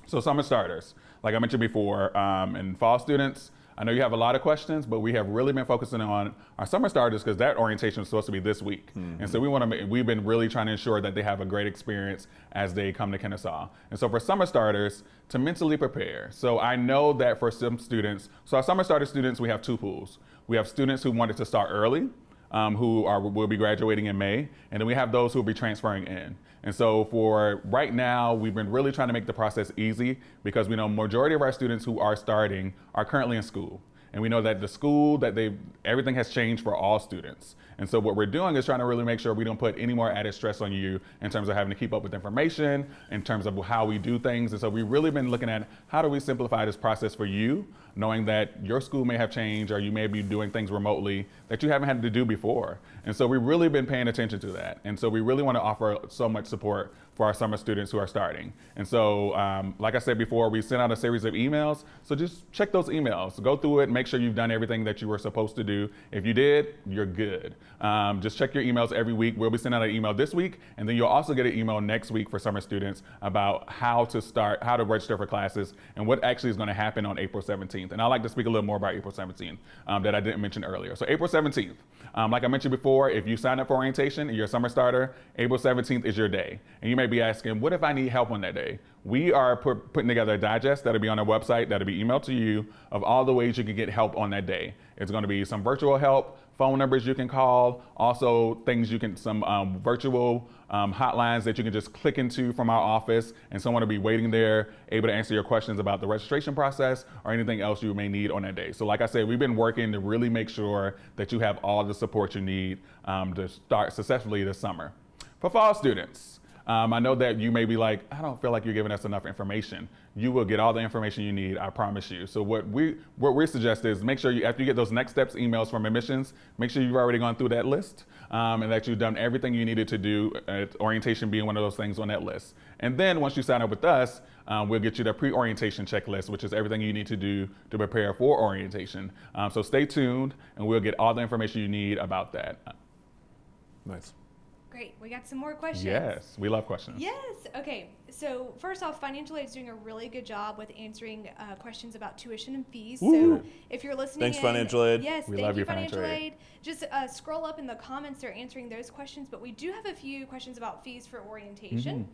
So summer starters, like I mentioned before, and fall students, I know you have a lot of questions, but we have really been focusing on our summer starters because that orientation is supposed to be this week. And so we've been really trying to ensure that they have a great experience as they come to Kennesaw. And so for summer starters, to mentally prepare. So I know that for some students, so our summer starter students, we have two pools. We have students who wanted to start early, will be graduating in May, and then we have those who will be transferring in. And so for right now, we've been really trying to make the process easy because we know majority of our students who are starting are currently in school. And we know that the school, everything has changed for all students. And so what we're doing is trying to really make sure we don't put any more added stress on you in terms of having to keep up with information, in terms of how we do things. And so we've really been looking at how do we simplify this process for you, knowing that your school may have changed or you may be doing things remotely that you haven't had to do before. And so we've really been paying attention to that. And so we really want to offer so much support for our summer students who are starting. And so, like I said before, we sent out a series of emails. So just check those emails, go through it, make sure you've done everything that you were supposed to do. If you did, you're good. Just check your emails every week. We'll be sending out an email this week, and then you'll also get an email next week for summer students about how to register for classes and what actually is going to happen on April 17th. And I'd like to speak a little more about April 17th that I didn't mention earlier. So April 17th, like I mentioned before, if you sign up for orientation and you're a summer starter, April 17th is your day. And you may be asking, what if I need help on that day? We are putting together a digest that'll be on our website, that'll be emailed to you, of all the ways you can get help on that day. It's going to be some virtual help, phone numbers you can call, also things you can, some virtual hotlines that you can just click into from our office, and someone will be waiting there, able to answer your questions about the registration process or anything else you may need on that day. So like I said, we've been working to really make sure that you have all the support you need to start successfully this summer. For fall students, I know that you may be like, I don't feel like you're giving us enough information. You will get all the information you need, I promise you. So what we suggest is make sure after you get those next steps emails from admissions, make sure you've already gone through that list and that you've done everything you needed to do, orientation being one of those things on that list. And then once you sign up with us, we'll get you the pre-orientation checklist, which is everything you need to do to prepare for orientation. So stay tuned, and we'll get all the information you need about that. Nice. Great. We got some more questions. Yes, we love questions. Yes. Okay. So first off, Financial Aid is doing a really good job with answering questions about tuition and fees. Ooh. So if you're listening, Thanks, Financial Aid. Yes, We thank love you, you, Financial Aid. Just scroll up in the comments. They're answering those questions, but we do have a few questions about fees for orientation.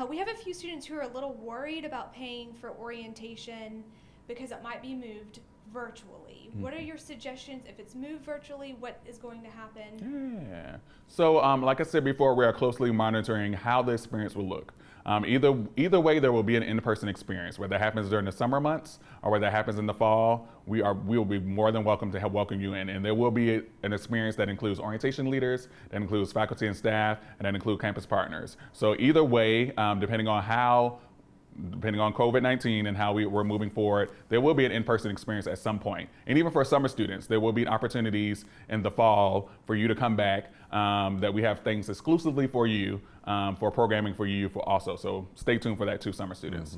We have a few students who are a little worried about paying for orientation because it might be moved virtually. What are your suggestions? If it's moved virtually, what is going to happen? Yeah. So like I said before, we are closely monitoring how the experience will look. Either way, there will be an in-person experience. Whether that happens during the summer months or whether that happens in the fall, we will be more than welcome to help welcome you in. And there will be an experience that includes orientation leaders, that includes faculty and staff, and that includes campus partners. So either way, depending on COVID-19 and how we're moving forward, there will be an in-person experience at some point. And even for summer students, there will be opportunities in the fall for you to come back, that we have things exclusively for you, for programming for you for also. So stay tuned for that too, summer students.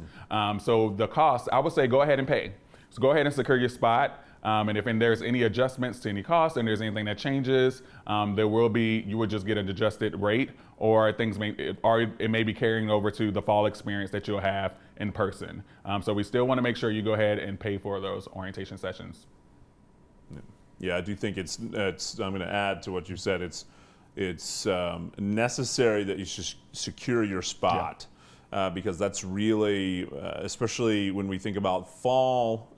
So the cost, I would say go ahead and pay. So go ahead and secure your spot. And if there's any adjustments to any costs and there's anything that changes, you will just get an adjusted rate, or it may be carrying over to the fall experience that you'll have in person. So we still want to make sure you go ahead and pay for those orientation sessions. Yeah, I do think it's I'm going to add to what you said. It's necessary that you secure your spot. Because that's really, especially when we think about fall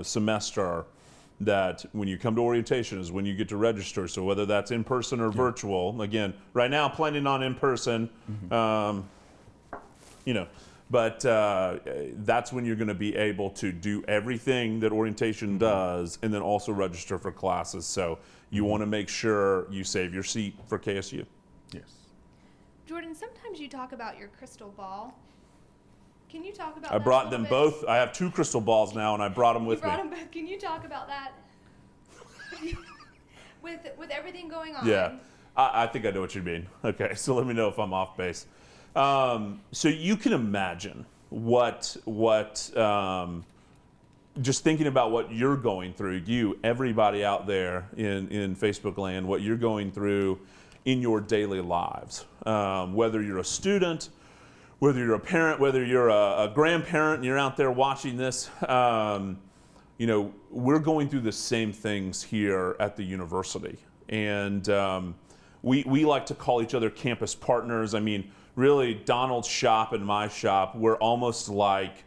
semester, that when you come to orientation is when you get to register. So whether that's in person or virtual, again, right now planning on in person, but that's when you're going to be able to do everything that orientation does, and then also register for classes. So you want to make sure you save your seat for KSU. Yes. Jordan, sometimes you talk about your crystal ball. Can you talk about I that brought a them little bit? both. I have 2 crystal balls now, and I brought them with You brought me. them both. Can you talk about that? with everything going on. Yeah, I think I know what you mean. Okay, so let me know if I'm off base. So you can imagine what just thinking about what you're going through, everybody out there in Facebook land, what you're going through in your daily lives, whether you're a student, whether you're a parent, whether you're a grandparent and you're out there watching this, we're going through the same things here at the university. And we like to call each other campus partners. I mean, really, Donald's shop and my shop, we're almost like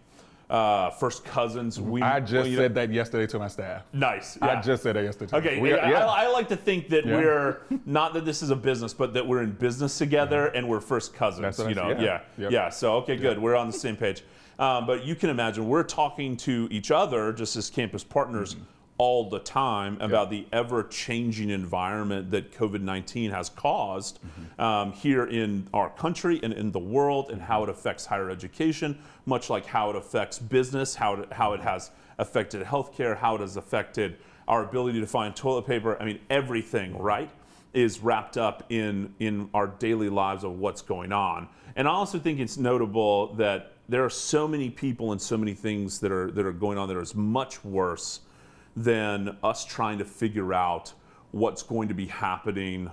first cousins. I just said that yesterday to my staff. Nice. Yeah. I just said that yesterday. Okay, I like to think that we're, not that this is a business, but that we're in business together and we're first cousins. That's what Yeah. So, okay, good. We're on the same page. But you can imagine we're talking to each other just as campus partners all the time about the ever-changing environment that COVID-19 has caused here in our country and in the world, and how it affects higher education, much like how it affects business, how it has affected healthcare, how it has affected our ability to find toilet paper. I mean, everything, right, is wrapped up in our daily lives of what's going on. And I also think it's notable that there are so many people and so many things that are going on that are much worse than us trying to figure out what's going to be happening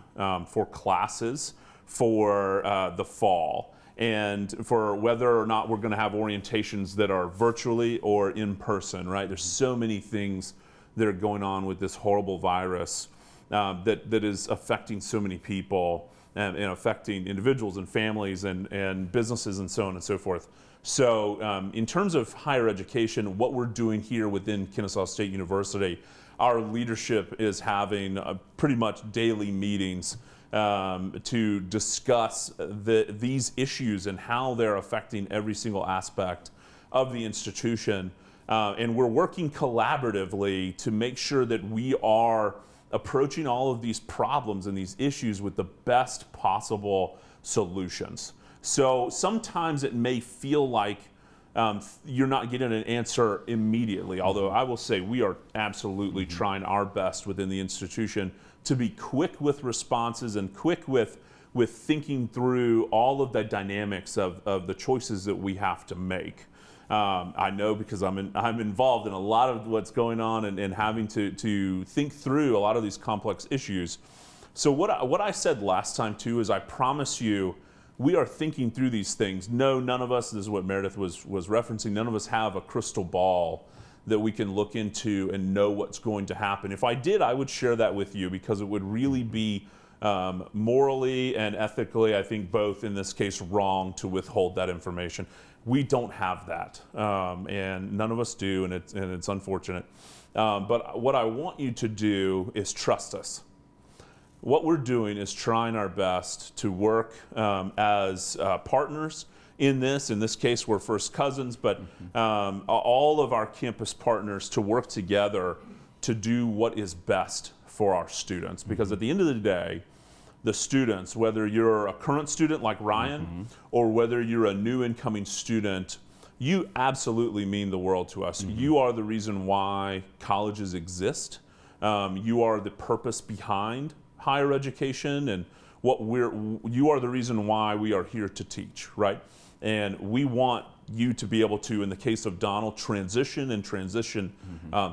for classes for the fall, and for whether or not we're going to have orientations that are virtually or in person, right? There's so many things that are going on with this horrible virus that is affecting so many people and affecting individuals and families and businesses and so on and so forth. So in terms of higher education, what we're doing here within Kennesaw State University, our leadership is having pretty much daily meetings to discuss these issues and how they're affecting every single aspect of the institution. And we're working collaboratively to make sure that we are approaching all of these problems and these issues with the best possible solutions. So sometimes it may feel like you're not getting an answer immediately, although I will say we are absolutely trying our best within the institution to be quick with responses and quick with thinking through all of the dynamics of the choices that we have to make. I know because I'm involved in a lot of what's going on and having to think through a lot of these complex issues. So what I said last time too is I promise you we are thinking through these things. No, none of us, this is what Meredith was referencing, none of us have a crystal ball that we can look into and know what's going to happen. If I did, I would share that with you because it would really be morally and ethically, I think both in this case, wrong to withhold that information. We don't have that, and none of us do, and it's unfortunate. But what I want you to do is trust us. What we're doing is trying our best to work as partners in this case, we're first cousins, but all of our campus partners to work together to do what is best for our students. Because at the end of the day, the students, whether you're a current student like Ryan or whether you're a new incoming student, you absolutely mean the world to us. You are the reason why colleges exist. You are the purpose behind higher education, and you are the reason why we are here to teach, right? And we want you to be able to, in the case of Donald, transition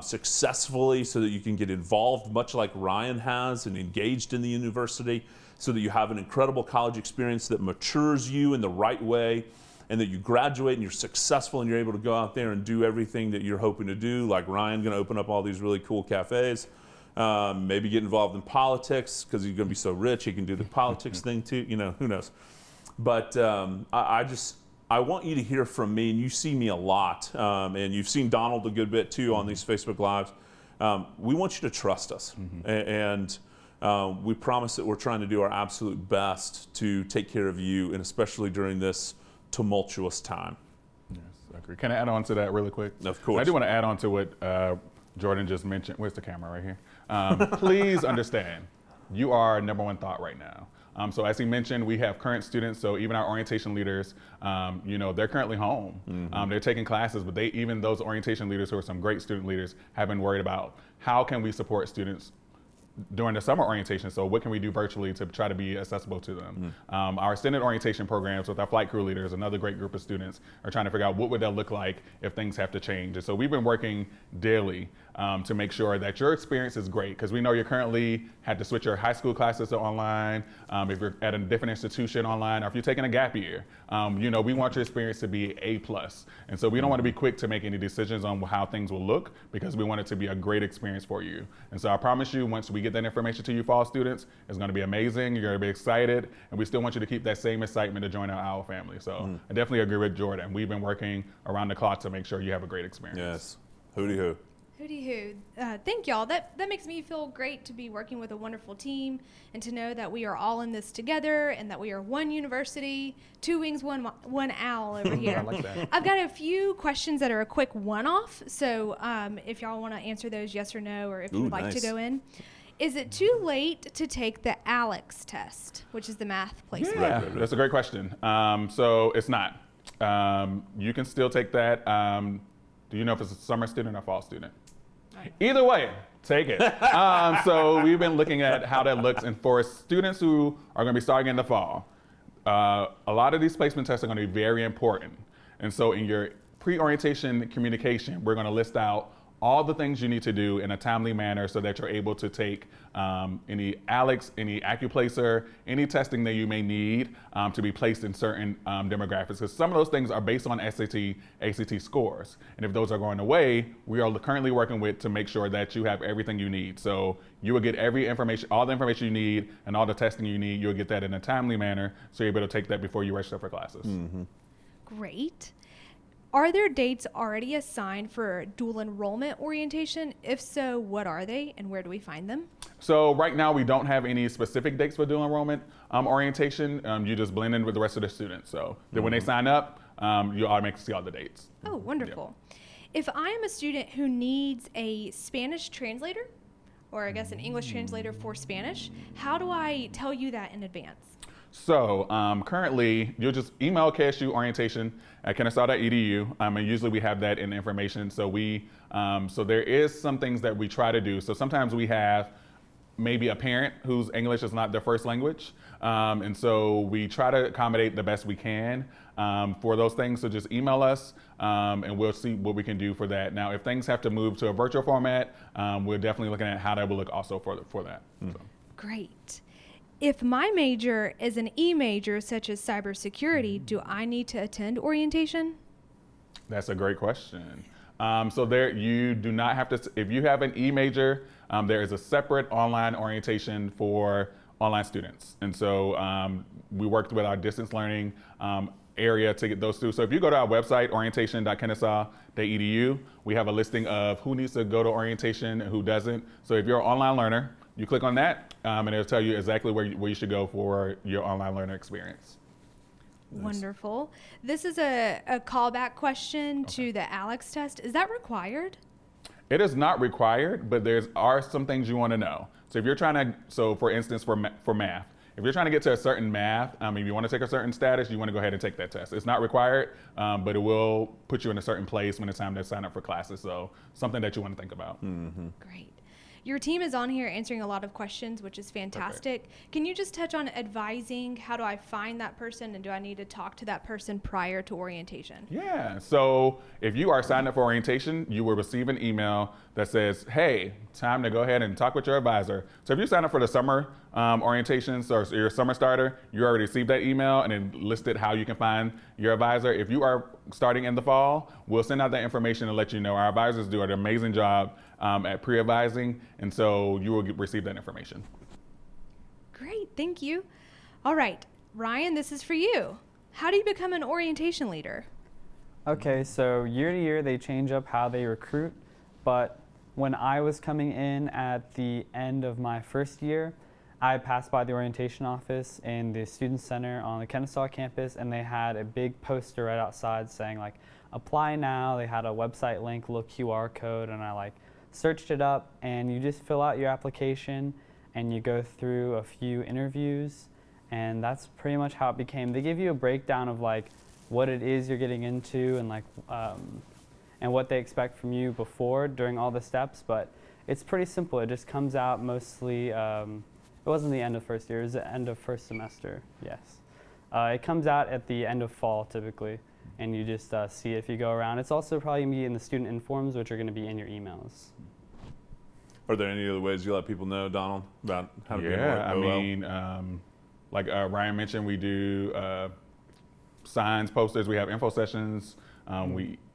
successfully so that you can get involved, much like Ryan has, and engaged in the university, so that you have an incredible college experience that matures you in the right way, and that you graduate and you're successful and you're able to go out there and do everything that you're hoping to do, like Ryan, going to open up all these really cool cafes. Maybe get involved in politics because he's going to be so rich he can do the politics thing too. Who knows? But I want you to hear from me, and you see me a lot, and you've seen Donald a good bit too on these Facebook Lives. We want you to trust us, and we promise that we're trying to do our absolute best to take care of you, and especially during this tumultuous time. Yes, I agree. Can I add on to that really quick? Of course. I do want to add on to what Jordan just mentioned. Where's the camera? Right here. Please understand, you are number one thought right now. So as he mentioned, we have current students, so even our orientation leaders, they're currently home. They're taking classes, but even those orientation leaders who are some great student leaders have been worried about how can we support students during the summer orientation. So what can we do virtually to try to be accessible to them? Our extended orientation programs with our flight crew leaders, another great group of students, are trying to figure out what would that look like if things have to change. And so we've been working daily to make sure that your experience is great, because we know you currently had to switch your high school classes to online, if you're at a different institution online, or if you're taking a gap year. We want your experience to be A+. And so we don't want to be quick to make any decisions on how things will look, because we want it to be a great experience for you. And so I promise you, once we get that information to you fall students, it's going to be amazing. You're going to be excited, and we still want you to keep that same excitement to join our OWL family. So I definitely agree with Jordan. We've been working around the clock to make sure you have a great experience. Yes. Hooty hoo. Hooty hoo. Thank y'all. That makes me feel great to be working with a wonderful team and to know that we are all in this together and that we are one university, two wings, one owl over here. I like that. I've got a few questions that are a quick one-off. So if y'all want to answer those yes or no, or if you would like to go in. Is it too late to take the ALEX test, which is the math placement? Yeah, that's a great question. So it's not. You can still take that. Do you know if it's a summer student or fall student? Either way, take it. So we've been looking at how that looks, and for students who are going to be starting in the fall, A lot of these placement tests are going to be very important. And so in your pre-orientation communication, we're going to list out all the things you need to do in a timely manner so that you're able to take any ALEKS, any Accuplacer, any testing that you may need to be placed in certain demographics. Because some of those things are based on SAT, ACT scores. And if those are going away, we are currently working with to make sure that you have everything you need. So you will get every information, all the information you need and all the testing you need, you'll get that in a timely manner so you're able to take that before you register for classes. Great. Are there dates already assigned for dual enrollment orientation? If so, what are they and where do we find them? So right now we don't have any specific dates for dual enrollment orientation. You just blend in with the rest of the students. So that when they sign up, you automatically see all the dates. Oh, wonderful. If I am a student who needs a Spanish translator, or I guess an English translator for Spanish, how do I tell you that in advance? So currently, you'll just email KSU orientation at kennesaw.edu, and usually we have that in the information. So so there is some things that we try to do. So sometimes we have maybe a parent whose English is not their first language, and so we try to accommodate the best we can for those things. So just email us, and we'll see what we can do for that. Now, if things have to move to a virtual format, we're definitely looking at how that will look also for that. So. Great. If my major is an E major, such as cybersecurity, do I need to attend orientation? That's a great question. So you do not have to, if you have an E major, there is a separate online orientation for online students. And so we worked with our distance learning area to get those through. So if you go to our website, orientation.kennesaw.edu, we have a listing of who needs to go to orientation and who doesn't. So if you're an online learner, you click on that, and it'll tell you exactly where you should go for your online learner experience. Wonderful. This is a callback question to the ALEKS test. Is that required? It is not required, but there are some things you want to know. So if you're trying to, so for instance, for math, if you're trying to get to a certain math, if you want to take a certain status, you want to go ahead and take that test. It's not required, but it will put you in a certain place when it's time to sign up for classes. So something that you want to think about. Great. Your team is on here answering a lot of questions, which is fantastic. Okay. Can you just touch on advising? How do I find that person, and do I need to talk to that person prior to orientation? Yeah, so if you are signed up for orientation, you will receive an email that says, hey, time to go ahead and talk with your advisor. So if you sign up for the summer orientations or your summer starter, you already received that email and it listed how you can find your advisor. If you are starting in the fall, we'll send out that information and let you know. Our advisors do an amazing job at pre-advising, and so you will receive that information. Great, thank you. All right, Ryan, this is for you. How do you become an orientation leader? Okay, so year to year they change up how they recruit, but when I was coming in at the end of my first year, I passed by the orientation office in the student center on the Kennesaw campus, and they had a big poster right outside saying like, apply now. They had a website link, little QR code, and I searched it up, and you just fill out your application and you go through a few interviews, and that's pretty much how it became. They give you a breakdown of what it is you're getting into and what they expect from you during all the steps, but it's pretty simple. It just comes out mostly, it wasn't the end of first year, it was the end of first semester, yes. It comes out at the end of fall typically, and you just see it if you go around. It's also probably going to be in the student informs, which are going to be in your emails. Are there any other ways you let people know, Donald, about how to be like Ryan mentioned, we do signs, posters, we have info sessions.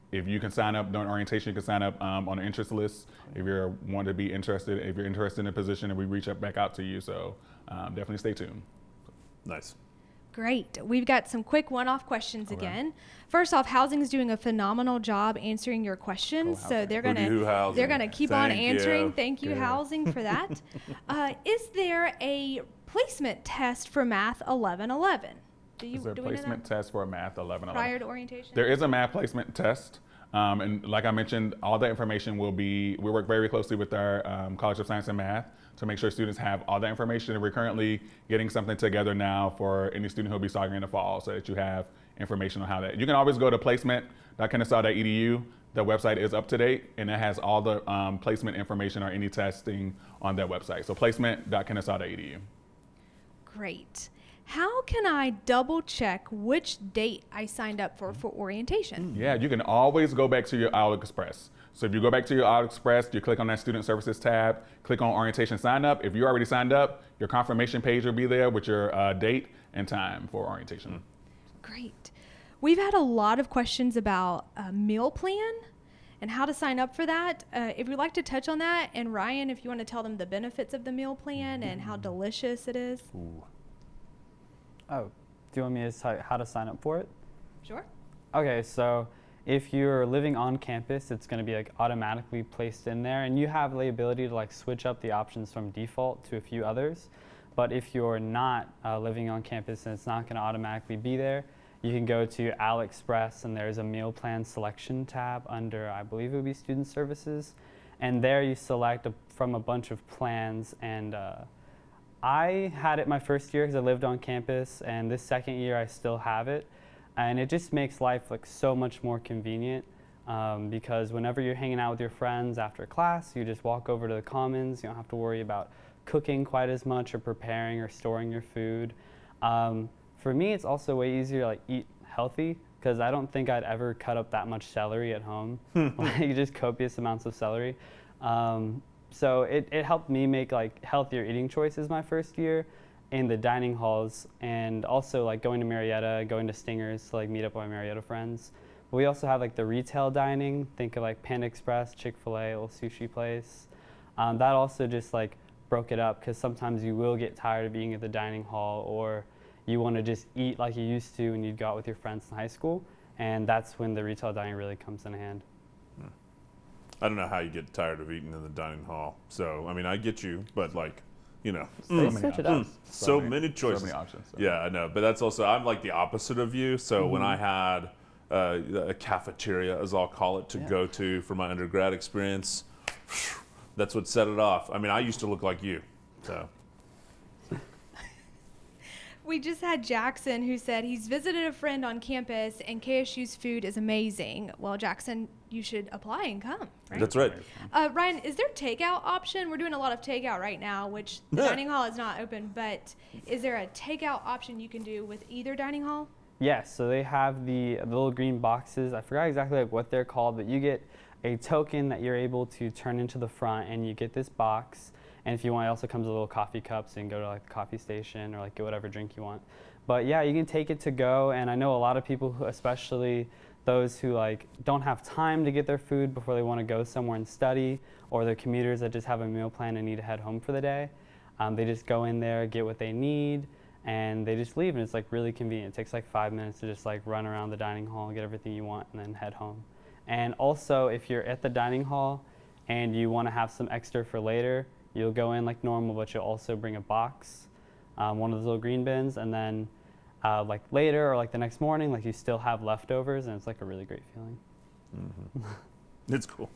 If you can sign up during orientation, you can sign up on an interest list if you're interested in a position, and we reach back out to you. So definitely stay tuned. Nice. Great. We've got some quick one-off questions again. First off, Housing is doing a phenomenal job answering your questions, so they're gonna keep on answering. Thank you, Housing, for that. Is there a placement test for Math 1111? Is there a placement test for Math 1111? Prior to orientation? There is a math placement test. And like I mentioned, all that information we work very closely with our College of Science and Math to make sure students have all that information. And we're currently getting something together now for any student who'll be starting in the fall so that you have information on how that. You can always go to placement.kennesaw.edu. The website is up to date, and it has all the placement information or any testing on that website. So placement.kennesaw.edu. Great. How can I double check which date I signed up for orientation? Yeah, you can always go back to your Outlook Express. So if you go back to your Outlook Express, you click on that Student Services tab, click on Orientation Sign Up. If you already signed up, your confirmation page will be there with your date and time for orientation. Great. We've had a lot of questions about a meal plan and how to sign up for that. If you'd like to touch on that, and Ryan, if you want to tell them the benefits of the meal plan and how delicious it is. Ooh. Oh, do you want me to tell you how to sign up for it? Sure. Okay, so if you're living on campus, it's going to be like automatically placed in there, and you have the ability to like switch up the options from default to a few others. But if you're not living on campus and it's not going to automatically be there, you can go to AliExpress, and there's a meal plan selection tab under, I believe it would be Student Services, and there you select from a bunch of plans. And I had it my first year because I lived on campus, and this second year I still have it. And it just makes life like so much more convenient because whenever you're hanging out with your friends after class, you just walk over to the Commons. You don't have to worry about cooking quite as much or preparing or storing your food. For me, it's also way easier to like eat healthy because I don't think I'd ever cut up that much celery at home, like just copious amounts of celery. So it helped me make like healthier eating choices my first year in the dining halls, and also like going to Marietta, going to Stingers to like meet up with my Marietta friends. But we also have like the retail dining, think of like Panda Express, Chick-fil-A, a little sushi place. That also just like broke it up because sometimes you will get tired of being at the dining hall, or you want to just eat like you used to when you'd go out with your friends in high school, and that's when the retail dining really comes in hand. I don't know how you get tired of eating in the dining hall. So, I mean, I get you, but like, you know, They switch it up. so many choices. So many options. So. Yeah, I know. But that's also, I'm like the opposite of you. So when I had a cafeteria, as I'll call it, to go to for my undergrad experience, that's what set it off. I mean, I used to look like you. So. We just had Jackson who said he's visited a friend on campus and KSU's food is amazing. Well, Jackson, you should apply and come, right? That's right. Ryan, is there takeout option? We're doing a lot of takeout right now, which the dining hall is not open, but is there a takeout option you can do with either dining hall? Yes, so they have the little green boxes. I forgot exactly like what they're called, but you get a token that you're able to turn into the front, and you get this box. And if you want, it also comes with little coffee cups, so you can go to like the coffee station or like get whatever drink you want. But yeah, you can take it to go, and I know a lot of people, who, especially those who like don't have time to get their food before they want to go somewhere and study, or they're commuters that just have a meal plan and need to head home for the day. They just go in there, get what they need, and they just leave, and it's like really convenient. It takes like 5 minutes to just like run around the dining hall, get everything you want, and then head home. And also, if you're at the dining hall and you want to have some extra for later, you'll go in like normal, but you'll also bring a box, one of those little green bins, and then like later or like the next morning, like you still have leftovers, and it's like a really great feeling. It's cool.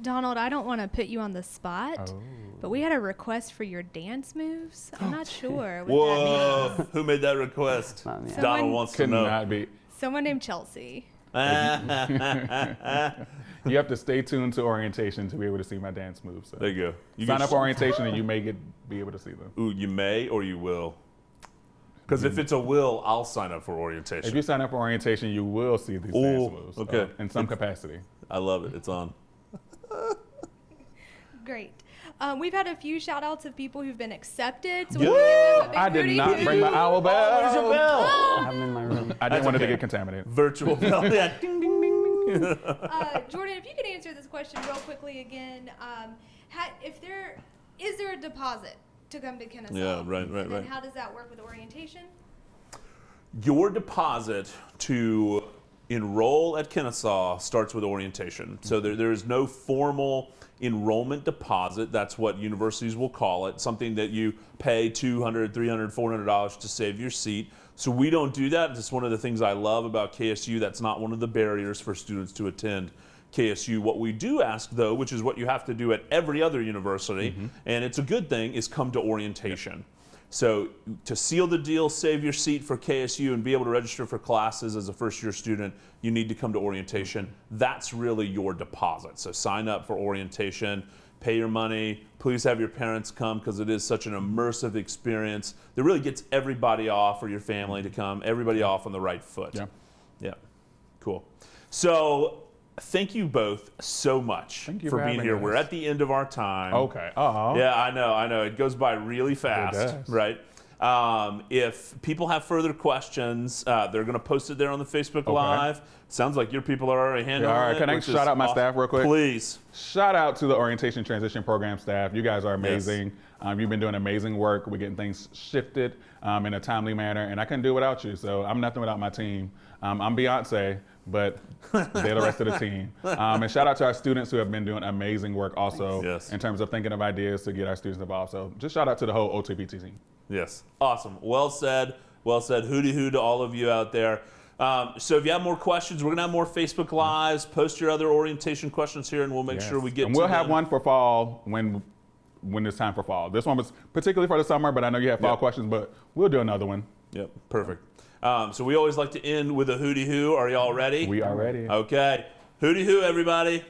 Donald, I don't want to put you on the spot, Oh. but we had a request for your dance moves. I'm not sure what that Whoa, means. who made that request? Not me. Donald wants to Could know. not be. Someone named Chelsea. You have to stay tuned to orientation to be able to see my dance moves. So. There you go. You Sign can up for orientation and you may be able to see them. Ooh, you may or you will. Because if it's a will, I'll sign up for orientation. If you sign up for orientation, you will see these Ooh, dance moves okay. in some capacity. I love it. It's on. Great. We've had a few shout outs of people who've been accepted. So Yeah. we can give them a big I did Rudy not Hoo. bring my owl bell. Where's your bell? I have them in my room. I That's didn't want it to okay. get contaminated. Virtual bell. Yeah. Ding, ding, ding, ding. Jordan, if you could answer this question real quickly again, is there a deposit to come to Kennesaw? Yeah, right. And then how does that work with orientation? Your deposit to enroll at Kennesaw starts with orientation. So there is no formal enrollment deposit. That's what universities will call it, something that you pay $200, $300, $400 to save your seat. So we don't do that. It's one of the things I love about KSU. That's not one of the barriers for students to attend KSU. What we do ask, though, which is what you have to do at every other university, and it's a good thing, is come to orientation. So to seal the deal, save your seat for KSU, and be able to register for classes as a first-year student, you need to come to orientation. That's really your deposit. So sign up for orientation. pay your money. Please have your parents come because it is such an immersive experience that really gets everybody off, or your family to come, everybody off on the right foot. Yeah. Yeah. Cool. So thank you both so much Thank you for for being having here. us. We're at the end of our time. Okay. Uh-oh. Yeah, I know. It goes by really fast, does. right? If people have further questions, they're going to post it there on the Facebook Live. Sounds like your people are already handling all right. it. Can I which shout is out my awesome. staff real quick? Please. Shout out to the Orientation Transition Program staff. You guys are amazing. You've been doing amazing work. We're getting things shifted in a timely manner, and I couldn't do it without you. So I'm nothing without my team. I'm Beyonce, but they're the rest of the team. And shout out to our students who have been doing amazing work also in terms of thinking of ideas to get our students involved. So just shout out to the whole OTPT team. Yes. Awesome. Well said. Well said. Hooty hoo to all of you out there. So if you have more questions, we're going to have more Facebook Lives. Post your other orientation questions here, and we'll make sure we get and to we'll have them. one for fall when it's time for fall. This one was particularly for the summer, but I know you have fall questions, but we'll do another one. Yep. Perfect. So we always like to end with a hooty hoo. Are y'all ready? We are ready. Okay. Hooty hoo, everybody.